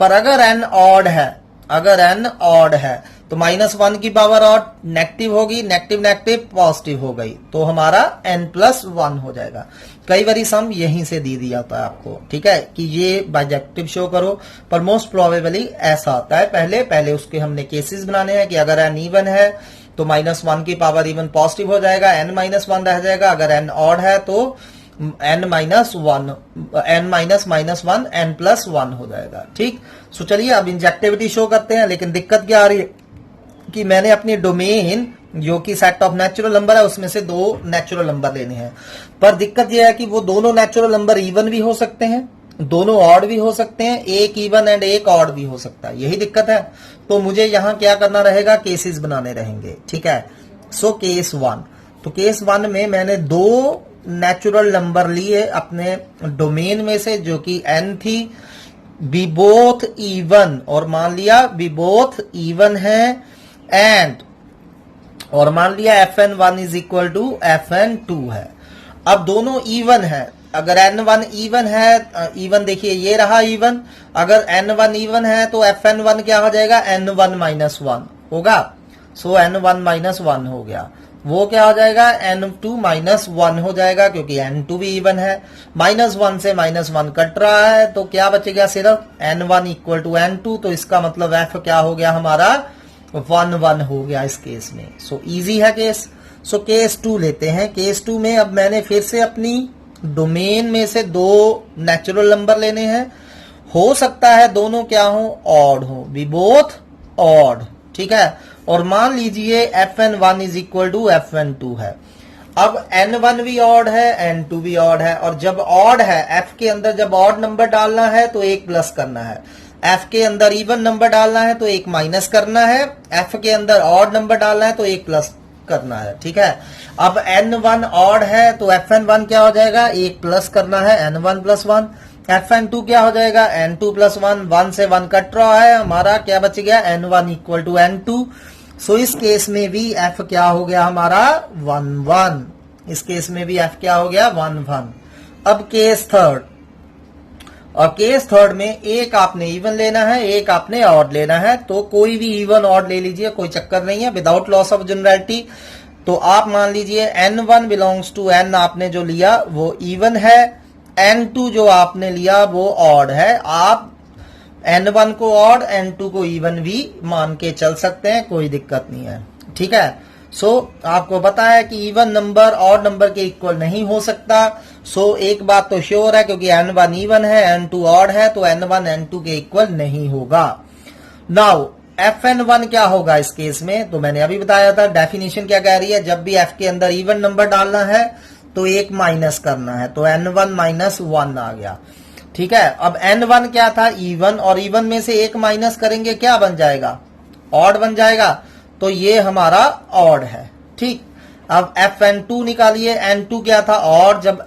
Speaker 1: पर अगर n ऑड है, अगर n ऑड है तो -1 की पावर ऑड नेगेटिव होगी, नेगेटिव नेगेटिव पॉजिटिव हो गई, तो हमारा n+1 हो जाएगा। कई बारी सम यहीं से दे दिया था आपको, ठीक है, कि ये बाइजेक्टिव शो करो, पर मोस्ट प्रोबेबली ऐसा आता है। पहले उसके हमने केसेस बनाने हैं कि अगर n इवन है तो -1 की पावर इवन पॉजिटिव हो जाएगा, n-1 रह जाएगा। अगर n ऑड है तो n-1 n+1 हो जाएगा, ठीक। सो चलिए अब इंजेक्टिविटी शो करते हैं। लेकिन दिक्कत क्या आ रही है कि मैंने अपनी डोमेन जो कि सेट ऑफ नेचुरल नंबर है उसमें से 2 नेचुरल नंबर लेने हैं, पर दिक्कत यह है कि वो दोनों नेचुरल नंबर इवन भी हो सकते हैं, दोनों ऑड भी हो सकते हैं, एक इवन एंड एक ऑड भी हो सकता है, यही दिक्कत है। तो मुझे यहां क्या करना रहेगा, केसेस बनाने रहेंगे, ठीक है। सो केस 1, तो केस 1 में मैंने 2 नेचुरल नंबर लिए अपने डोमेन में से, जो कि n थी, बी बोथ इवन, और मान लिया बी बोथ इवन है, एंड और मान लिया fn1 is equal to fn2 है। अब दोनों इवन है, अगर n1 इवन है, इवन देखिए ये रहा इवन, अगर n1 इवन है तो fn1 क्या हो जाएगा, n1-1 होगा। सो n1-1 हो गया, वो क्या हो जाएगा, n2-1 हो जाएगा, क्योंकि n2 भी इवन है। -1 से -1 कट रहा है, तो क्या बचेगा, सिर्फ n1 इक्वल टू n2। तो इसका मतलब f क्या हो गया हमारा, 1-1 हो गया इस केस में। सो इजी है केस। सो केस 2 लेते हैं। केस 2 में अब मैंने फिर से अपनी डोमेन में से दो नेचुरल नंबर लेने हैं, हो सकता है दोनों क्या हो, ऑड हो, वी बोथ ऑड, ठीक है। और मान लीजिए fn1 is equal to fn2 है। अब n1 भी ऑड है, n2 भी ऑड है, और जब ऑड है f के अंदर जब ऑड नंबर डालना है तो एक प्लस करना है, f के अंदर इवन नंबर डालना है तो एक माइनस करना है, f के अंदर ऑड नंबर डालना है तो एक प्लस करना है, ठीक है। अब n1 ऑड है तो fn1 क्या हो जाएगा, एक प्लस करना है, n1 प्लस 1। fn2 क्या हो जाएगा, n2 प्लस 1, 1 से 1 कट रहा है, हमारा क्या बच गया, n1 इक्वल टू n2। सो इस केस में भी f क्या हो गया हमारा, 1 1। इस केस में भी f क्या हो गया, 1 1। अब केस थर्ड, और केस थर्ड में एक आपने इवन लेना है, एक आपने ऑड लेना है, तो कोई भी इवन ऑड ले लीजिए, कोई चक्कर नहीं है, विदाउट लॉस ऑफ जनरलिटी। तो आप मान लीजिए n1 बिलोंग्स टू n आपने जो लिया वो इवन है, n2 जो आपने लिया वो ऑड है। आप n1 को ऑड, n2 को इवन भी मान के चल सकते हैं, कोई दिक्कत नहीं है, ठीक है। सो आपको पता है कि इवन नंबर ऑड नंबर के इक्वल नहीं हो सकता। सो एक बात तो श्योर है, क्योंकि n1 इवन है, n2 ऑड है, तो n1 n2 के इक्वल नहीं होगा। नाउ fn1 क्या होगा इस केस में, तो मैंने अभी बताया था, डेफिनेशन क्या कह रही है, जब भी f के अंदर इवन नंबर डालना है तो एक माइनस करना है, तो n1 माइनस 1 आ गया, ठीक है। अब n1 क्या था, इवन, और इवन में से एक माइनस करेंगे क्या बन जाएगा, ऑड बन जाएगा, तो ये हमारा ऑड है, ठीक। अब fn2 निकालिए, n2 क्या था, ऑड, जब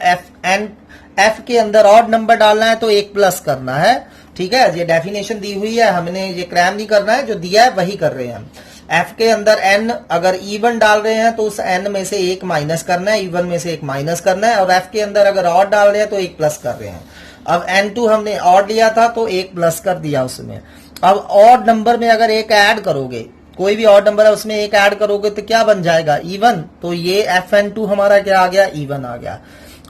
Speaker 1: f के अंदर ऑड नंबर डालना है तो एक प्लस करना है, ठीक है। ये डेफिनेशन दी हुई है, हमने ये क्रैम नहीं करना है, जो दिया है वही कर रहे हैं हम। f के अंदर n अगर इवन डाल रहे हैं तो उस n में से एक माइनस करना है, इवन में से एक माइनस करना है, और f के अंदर अगर ऑड डाल रहे हैं तो एक प्लस कर रहे हैं। अब n2 हमने ऑड लिया था तो एक प्लस कर दिया उसमें। अब ऑड नंबर में अगर एक ऐड करोगे, कोई भी ऑड नंबर है उसमें एक ऐड करोगे तो क्या बन जाएगा, इवन, तो ये fn2 हमारा क्या आ गया, इवन आ गया।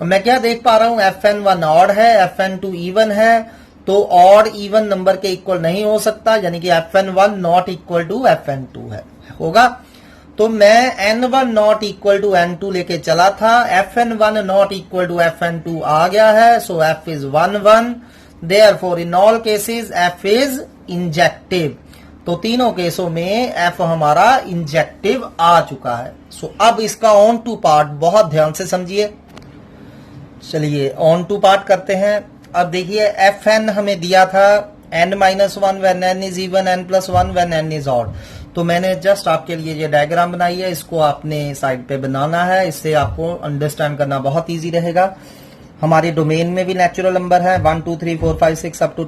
Speaker 1: मैं क्या देख पा रहा हूं, fn1 ऑड है, fn2 इवन है, तो ऑड इवन नंबर के इक्वल नहीं हो सकता, यानी कि fn1 not equal to fn2 है, होगा। तो मैं n1 not equal to n2 लेके चला था, fn1 not equal to fn2 आ गया है, सो f is 1 1, therefore in all cases f is injective. तो तीनों केसों में f हमारा इंजेक्टिव आ चुका है। सो अब इसका ऑन टू पार्ट बहुत ध्यान से समझिए। चलिए ऑन टू पार्ट करते हैं। अब देखिए fn हमें दिया था n-1 when n is even, n+1 when n is odd. तो मैंने जस्ट आपके लिए ये डायग्राम बनाई है, इसको आपने साइड पे बनाना है, इससे आपको अंडरस्टैंड करना बहुत इजी रहेगा। हमारे डोमेन में भी नेचुरल नंबर है 1 2 3 4 5 6 up to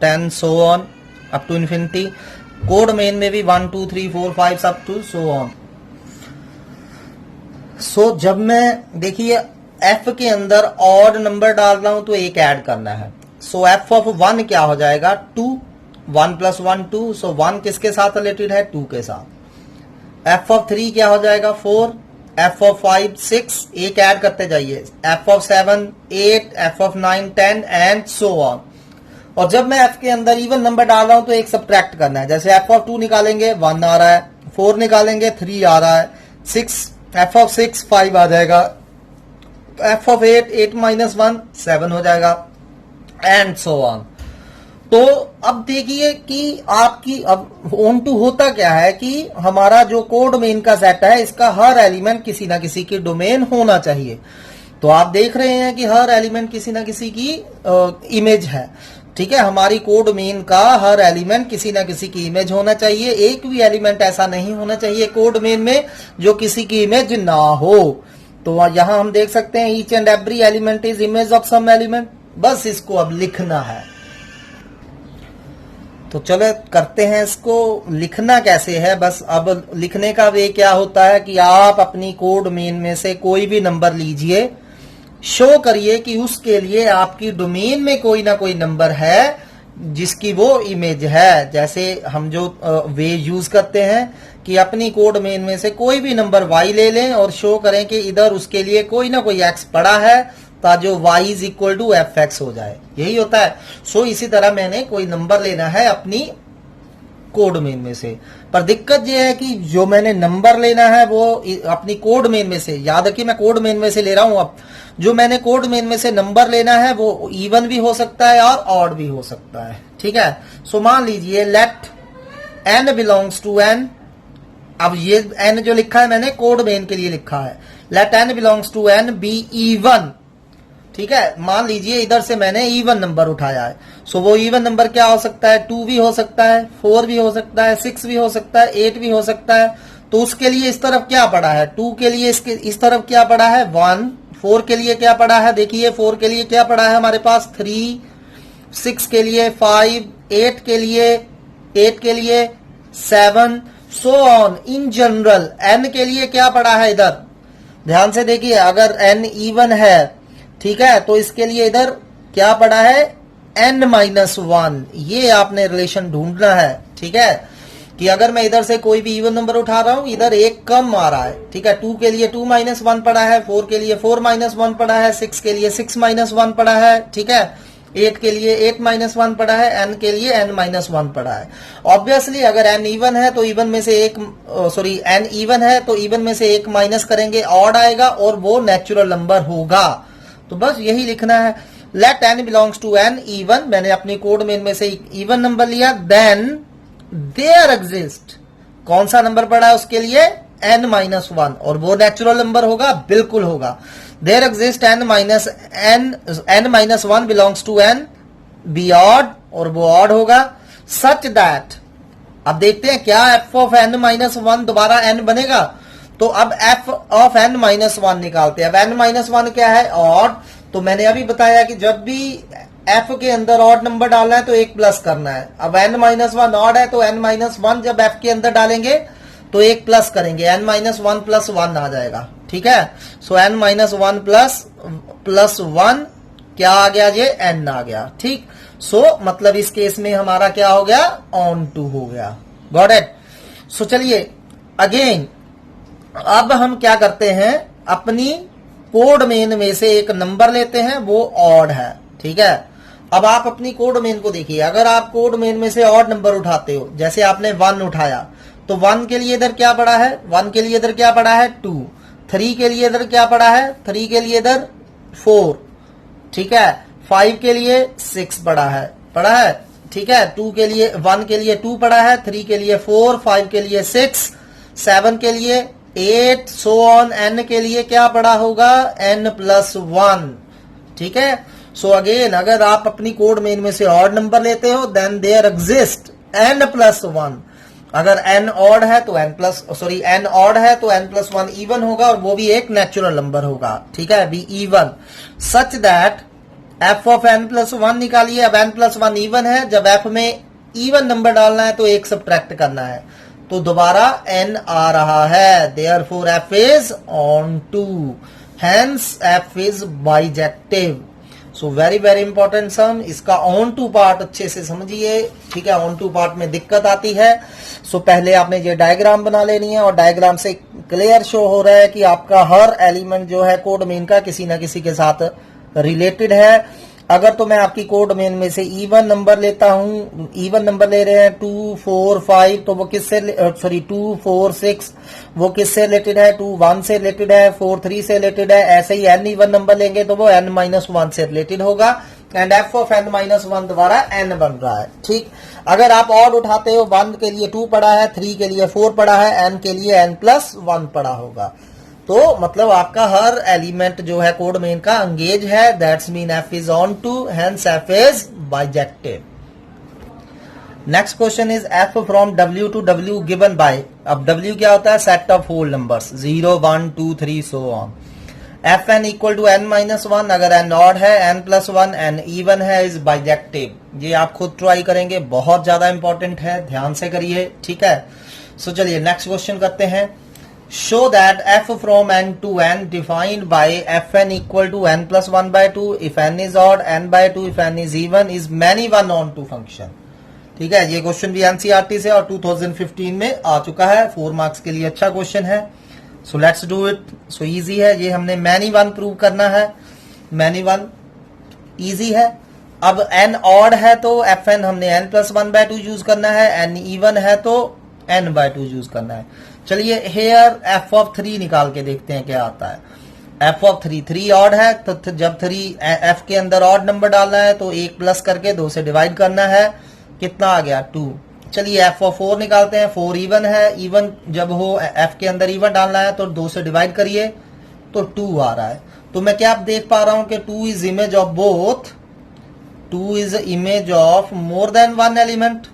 Speaker 1: 10 so on up to infinity. Codomain में भी 1 2 3 4 5 up to so on. So जब मैं देखिए f के अंदर ऑड नंबर डाल रहा हूं तो एक ऐड करना है। सो f ऑफ 1 क्या हो जाएगा, 2, 1 + 1 2, सो 1 किसके साथ रिलेटेड है, 2 के साथ। f ऑफ 3 क्या हो जाएगा, 4, f ऑफ 5 6, एक ऐड करते जाइए, f of 7 8, f of 9 10 and so on. और जब मैं f के अंदर इवन नंबर डाल रहा हूं तो एक सबट्रैक्ट करना है। जैसे f ऑफ 2 निकालेंगे 1 आ रहा है, 4 निकालेंगे 3 आ रहा है, 6 f ऑफ 6 5 आ जाएगा, f ऑफ 8 8 - 1 7 हो जाएगा एंड सो ऑन। तो अब देखिए कि आपकी अब ऑन टू होता क्या है कि हमारा जो कोड डोमेन का सेट है इसका हर एलिमेंट किसी ना किसी की डोमेन होना चाहिए। तो आप देख रहे हैं कि हर एलिमेंट किसी ना किसी की इमेज है, ठीक है। हमारी कोड डोमेन का हर एलिमेंट किसी ना किसी की इमेज होना चाहिए। एक भी एलिमेंट ऐसा नहीं होना चाहिए कोड डोमेन में जो किसी की इमेज ना हो। तो यहां हम देख सकते हैं each and every element is image of some element. बस इसको अब लिखना है। तो चलो करते हैं इसको। लिखना कैसे है, बस अब लिखने का वे क्या होता है कि आप अपनी कोड डोमेन में से कोई भी नंबर लीजिए, शो करिए कि उसके लिए आपकी डोमेन में कोई ना कोई नंबर है जिसकी वो इमेज है। जैसे हम जो वे यूज करते हैं कि अपनी कोड डोमेन में से कोई भी नंबर y ले लें और शो करें कि इधर उसके लिए कोई ना कोई x पड़ा है ताकि y is equal to fx हो जाए, यही होता है। सो इसी तरह मैंने कोई नंबर लेना है अपनी कोड मेन में से। पर दिक्कत ये है कि जो मैंने नंबर लेना है वो अपनी कोड मेन में से, याद रखिए मैं कोड मेन में से ले रहा हूं। अब जो मैंने कोड मेन में से नंबर लेना है वो इवन भी हो सकता है और ऑड भी हो सकता है, ठीक है। सो मान लीजिए let n belongs to n। अब ये n जो लिखा है मैंने कोड मेन के लिए लिखा है, let n belongs to n be even, ठीक है। मान लीजिए इधर से मैंने इवन नंबर उठाया है, सो वो इवन नंबर क्या हो सकता है, 2 भी हो सकता है, 4 भी हो सकता है, 6 भी हो सकता है, 8 भी हो सकता है। तो उसके लिए इस तरफ क्या पड़ा है, 2 के लिए इसके इस तरफ क्या पड़ा है 1, 4 के लिए क्या पड़ा है, देखिए 4 के लिए क्या पड़ा है हमारे पास 3, 6 के लिए 5, 8 के लिए 7, so on. In general n के लिए क्या पड़ा है, इधर ध्यान से देखिए, अगर n इवन है, ठीक है, तो इसके लिए इधर क्या पड़ा है n-1। ये आपने रिलेशन ढूंढना है, ठीक है, कि अगर मैं इधर से कोई भी इवन नंबर उठा रहा हूं, इधर एक कम आ रहा है, ठीक है। 2 के लिए 2-1 पड़ा है, 4 के लिए 4-1 पड़ा है, 6 के लिए 6-1 पड़ा है, ठीक है, 8 के लिए 8-1 पड़ा है, n के लिए n-1 पड़ा है। ऑब्वियसली अगर n इवन है तो इवन में से एक n इवन है तो इवन में से एक माइनस करेंगे, ऑड आएगा और वो नेचुरल नंबर होगा। तो बस यही लिखना है, let n belongs to n even. मैंने अपनी कोड मेन में से इवन नंबर लिया, देन देयर एग्जिस्ट, कौन सा नंबर पड़ा है उसके लिए n-1, और वो नेचुरल नंबर होगा, बिल्कुल होगा। There exist n-1 belongs to n be odd, और वो ऑड होगा, सच दैट। अब देखते हैं क्या f ऑफ n-1 दोबारा n बनेगा। तो अब f ऑफ n-1 निकालते हैं। अब n-1 क्या है, ऑड। तो मैंने अभी बताया कि जब भी f के अंदर ऑड नंबर डालना है तो एक प्लस करना है। अब n-1 ऑड है तो n-1 जब f के अंदर डालेंगे तो एक प्लस करेंगे, n-1 प्लस 1 आ जाएगा, ठीक है। सो n-1 प्लस 1 क्या आ गया, ये n आ गया, ठीक। सो मतलब इस केस में हमारा क्या हो गया, ऑन टू हो गया, गॉट इट। सो चलिए अगेन, अब हम क्या करते हैं, अपनी कोड मेन में से एक नंबर लेते हैं, वो ऑड है, ठीक है। अब आप अपनी कोड मेन को देखिए, अगर आप कोड मेन में से ऑड नंबर उठाते हो, जैसे आपने 1 उठाया, तो 1 के लिए इधर क्या पड़ा है, 1 के लिए इधर क्या पड़ा है 2, 3 के लिए इधर क्या पड़ा है, 3 के लिए इधर 4, ठीक है, 5 के लिए 6 पड़ा है, ठीक है, 2 के लिए 1 के लिए 2 पड़ा है, 3 के लिए 4, 5 के लिए 6, 7 के लिए 8, सो ऑन। n के लिए क्या पड़ा होगा, n+1, ठीक है। सो अगेन अगर आप अपनी कोड मेन में से ऑड नंबर लेते हो, देन देयर एग्जिस्ट n+1। अगर n ऑड है तो n ऑड है तो n+1 इवन होगा, और वो भी एक नेचुरल नंबर होगा, ठीक है, be even, such that f of n+1 निकालिए। अब n+1 इवन है, जब f में इवन नंबर डालना है तो एक सब्ट्रैक्ट करना है, तो दोबारा n आ रहा है, therefore f is onto, hence f is bijective. So very very important sum, इसका ऑन टू पार्ट अच्छे से समझिए, ठीक है। ऑन टू पार्ट में दिक्कत आती है। सो पहले आपने ये डायग्राम बना लेनी है, और डायग्राम से क्लियर शो हो रहा है कि आपका हर एलिमेंट जो है कोड मेन का किसी ना किसी के साथ रिलेटेड है। अगर तो मैं आपकी कोड मेन में से इवन नंबर लेता हूं, इवन नंबर ले रहे हैं 2, 4, 5, तो वो किससे 2, 4, 6 वो किससे रिलेटेड है, 2, 1 से रिलेटेड है, 4, 3 से रिलेटेड है। ऐसे ही n इवन नंबर लेंगे तो वो n-1 से रिलेटेड होगा, एंड f ऑफ n-1 द्वारा n बन रहा है, ठीक। अगर आप ऑड उठाते हो, 1 के लिए 2 पड़ा है, 3 के लिए 4 पड़ा है, n के लिए n+1 पड़ा होगा। तो मतलब आपका हर एलिमेंट जो है कोड मेन का एंगेज है, that's mean f is onto, hence f is bijective. Next question is f from w to w given by. अब w क्या होता है, set of whole numbers 0, 1, 2, 3 so on. fn equal to n-1, अगर n odd है, n+1 n even है, is bijective. ये आप खुद ट्राई करेंगे, बहुत ज्यादा इंपॉर्टेंट है, ध्यान से करिए, ठीक है। सो चलिए नेक्स्ट क्वेश्चन करते हैं। Show that f from n to n defined by fn equal to n+1/2 if n is odd, n/2 if n is even, is many one on two function। ठीक है, ये क्वेश्चन भी NCERT से और 2015 में आ चुका है, 4 मार्क्स के लिए अच्छा क्वेश्चन है। So let's do it. So easy है, ये हमने मैनी वन प्रूव करना है, मैनी वन इजी है। अब n ऑड है तो fn हमने n प्लस 1/2 यूज करना है, n इवन है तो n/2 यूज करना है। चलिए हेयर f ऑफ 3 निकाल के देखते हैं क्या आता है। f ऑफ 3 ऑड है तो जब 3 f के अंदर ऑड नंबर डालना है तो 1 प्लस करके 2 से डिवाइड करना है, कितना आ गया 2। चलिए f ऑफ 4 निकालते हैं, 4 इवन है, इवन जब हो f के अंदर इवन डालना है तो 2 से डिवाइड करिए तो 2 आ रहा है। तो मैं क्या देख पा रहा हूं कि 2 is image of both, 2 is image of more than 1 element,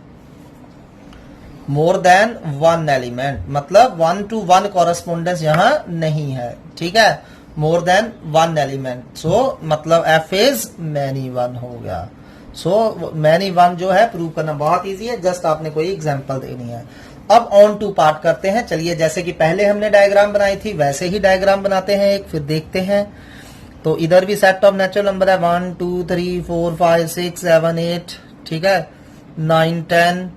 Speaker 1: more than 1 element, मतलब 1 to 1 कॉरेस्पोंडेंस यहां नहीं है, ठीक है, मोर देन 1 एलिमेंट। सो मतलब f इज मैनी 1 हो गया। सो मैनी 1 जो है प्रूव करना बहुत इजी है, जस्ट आपने कोई एग्जांपल देनी है। अब ऑन टू पार्ट करते हैं। चलिए जैसे कि पहले हमने डायग्राम बनाई थी वैसे ही डायग्राम बनाते हैं एक, फिर देखते हैं। तो इधर भी सेट ऑफ नेचुरल नंबर है 1 2 3 4 5 6 7 8, ठीक है, 9 10।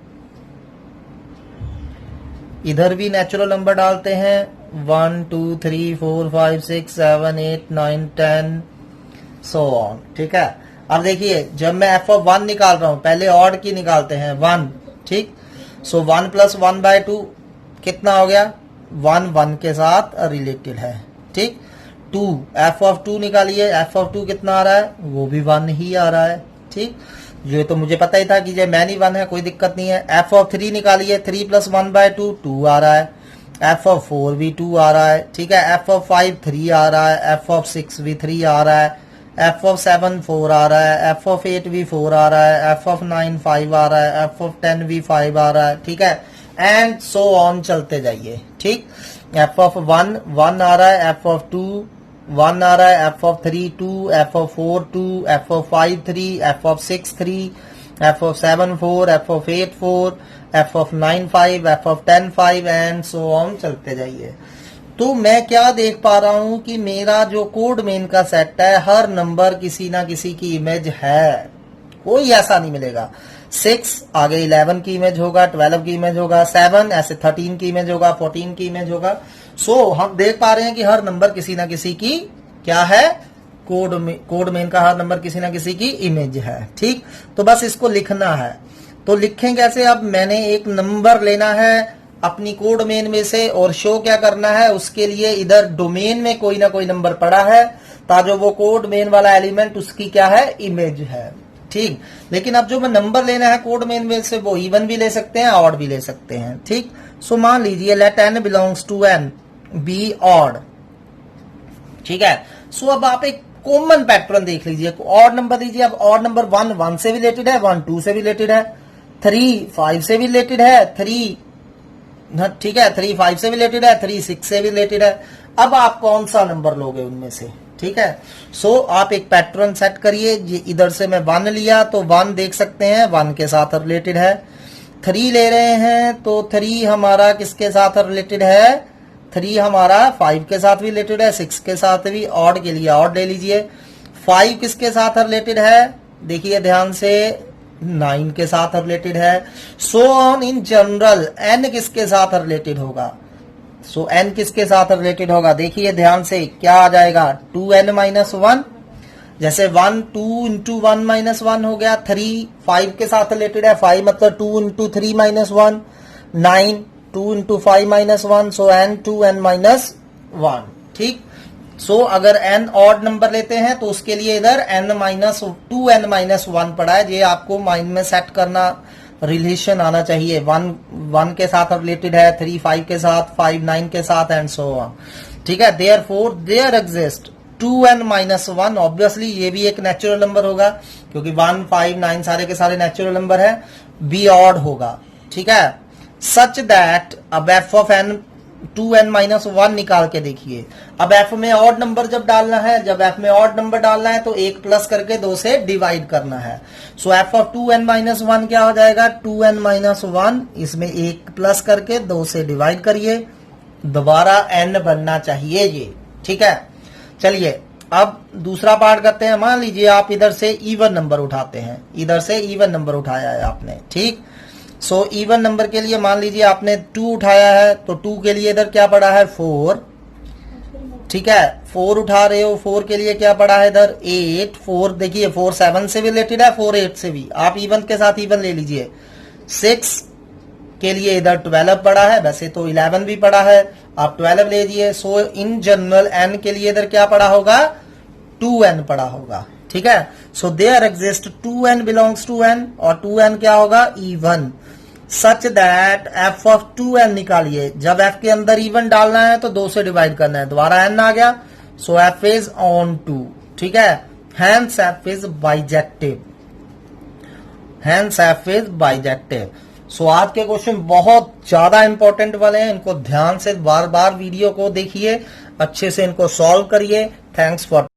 Speaker 1: इधर भी नेचुरल नंबर डालते हैं 1 2 3 4 5 6 7 8 9 10 सो ऑन, ठीक है। अब देखिए जब मैं f ऑफ 1 निकाल रहा हूं, पहले ऑड की निकालते हैं 1, ठीक। सो 1 प्लस 1/2 कितना हो गया, 1 1 के साथ रिलेटेड है, ठीक। 2 f ऑफ 2 निकालिए, f ऑफ 2 कितना आ रहा है, वो भी 1 ही आ रहा है, ठीक। ये तो मुझे पता ही था कि ये मैनी 1 है, कोई दिक्कत नहीं है। f ऑफ 3 निकालिए, 3 प्लस 1/2 2 आ रहा है, f ऑफ 4 भी 2 आ रहा है, ठीक है। f ऑफ 5 3 आ रहा है, f ऑफ 6 भी 3 आ रहा है, f ऑफ 7 4 आ रहा है, f ऑफ 8 भी 4 आ रहा है, f ऑफ 9 5 आ रहा है, f ऑफ 10 भी 5 आ रहा है, ठीक है, एंड सो ऑन चलते जाइए, ठीक। f ऑफ 1 1 आ रहा है, f ऑफ 2 1 आ रहा है, f of 3 2, f of 4 2, f of 5 3, f of 6 3, f of 7 4, f of 8 4, f of 9 5, f of 10 5 and so on चलते जाइए। तो मैं क्या देख पा रहा हूं कि मेरा जो कोड मेन का सेट है, हर नंबर किसी ना किसी की इमेज है, कोई ऐसा नहीं मिलेगा। 6 आगे 11 की इमेज होगा, 12 की इमेज होगा, 7 ऐसे 13 की इमेज होगा, 14 की इमेज होगा। सो हम देख पा रहे हैं कि हर नंबर किसी ना किसी की क्या है, कोड मेन का हर नंबर किसी ना किसी की इमेज है, ठीक। तो बस इसको लिखना है, तो लिखें कैसे। अब मैंने एक नंबर लेना है अपनी कोड मेन में से और शो क्या करना है, उसके लिए इधर डोमेन में कोई ना कोई नंबर पड़ा है ताकि वो कोड मेन वाला एलिमेंट उसकी क्या है, इमेज है, ठीक। लेकिन अब जो मैं नंबर लेना है कोड मेन में से, वो इवन भी ले सकते हैं, ऑड भी ले सकते हैं, ठीक। सो मान लीजिए let n belongs to n be odd, ठीक है। सो अब आप एक कॉमन पैटर्न देख लीजिए, ऑड नंबर दीजिए। अब ऑड नंबर 1 1 से भी रिलेटेड है, 1 2 से भी रिलेटेड है, 3 5 से भी रिलेटेड है, 3 ठीक है, 3 5 से भी रिलेटेड है, 3 6 से भी रिलेटेड है। अब आप कौन सा नंबर लोगे उनमें से, ठीक है। सो आप एक पैटर्न सेट करिए। इधर से मैं 1 लिया तो 1 देख सकते हैं 1 के साथ रिलेटेड है। 3 ले रहे हैं तो 3 हमारा किसके साथ रिलेटेड है, 3 हमारा 5 के साथ भी रिलेटेड है, 6 के साथ भी। ऑड के लिए ऑड ले लीजिए। 5 किसके साथ रिलेटेड है, देखिए ध्यान से, 9 के साथ रिलेटेड है। So on in general n किसके साथ रिलेटेड होगा, सो n किसके साथ रिलेटेड होगा, देखिए ध्यान से क्या आ जाएगा, 2n-1। जैसे 1 2 इंटू 1-1 हो गया। 3 5 के साथ रिलेटेड है, 5 मतलब 2 इंटू 3-1। 9 2 इंटू 5-1, सो n 2n-1, ठीक। सो अगर n ऑड नंबर लेते हैं तो उसके लिए इधर n-2n-1 पड़ा है। ये आपको माइंड में सेट करना, रिलेशन आना चाहिए। 1 के साथ रिलेटेड है, 3 5 के साथ, 5 9 के साथ एंड सो ऑन, ठीक है। Therefore there exist 2n-1, obviously ये भी एक नेचुरल नंबर होगा क्योंकि 1 5 9 सारे के सारे नेचुरल नंबर है, बी ऑड होगा, ठीक है। सच दैट अब f ऑफ n 2n-1 निकाल के देखिए। अब f में ऑड नंबर जब डालना है, जब f में ऑड नंबर डालना है तो 1 प्लस करके 2 से डिवाइड करना है। सो f ऑफ 2n-1 क्या हो जाएगा, 2n-1, इसमें 1 प्लस करके 2 से डिवाइड करिए, दोबारा n बनना चाहिए ये, ठीक है। चलिए अब दूसरा पार्ट करते हैं। मान लीजिए आप इधर से इवन नंबर उठाते हैं, इधर से इवन नंबर उठाया है आपने, ठीक। सो इवन नंबर के लिए मान लीजिए आपने 2 उठाया है तो 2 के लिए इधर क्या पड़ा है, 4, ठीक है, 4 उठा रहे हो, 4 के लिए क्या पड़ा है इधर 8, 4 देखिए 4 7 से भी रिलेटेड है, 4 8 से भी, आप इवन के साथ इवन ले लीजिए। 6 के लिए इधर 12 पड़ा है, वैसे तो 11 भी पड़ा है, आप 12 ले लीजिए। सो इन जनरल n के लिए इधर क्या पड़ा होगा 2n पड़ा होगा, ठीक है। So there exist 2n belongs to n, और 2n क्या होगा even, such that f of 2n निकालिए। जब f के अंदर इवन डालना है तो 2 से डिवाइड करना है, दोबारा n आ गया, सो f इज ऑन 2, ठीक है। Hence f is bijective, hence f is bijective. So आज के क्वेश्चन बहुत ज्यादा इंपॉर्टेंट वाले हैं, इनको ध्यान से बार बार वीडियो को देखिए, अच्छे से इनको सॉल्व करिए। Thanks for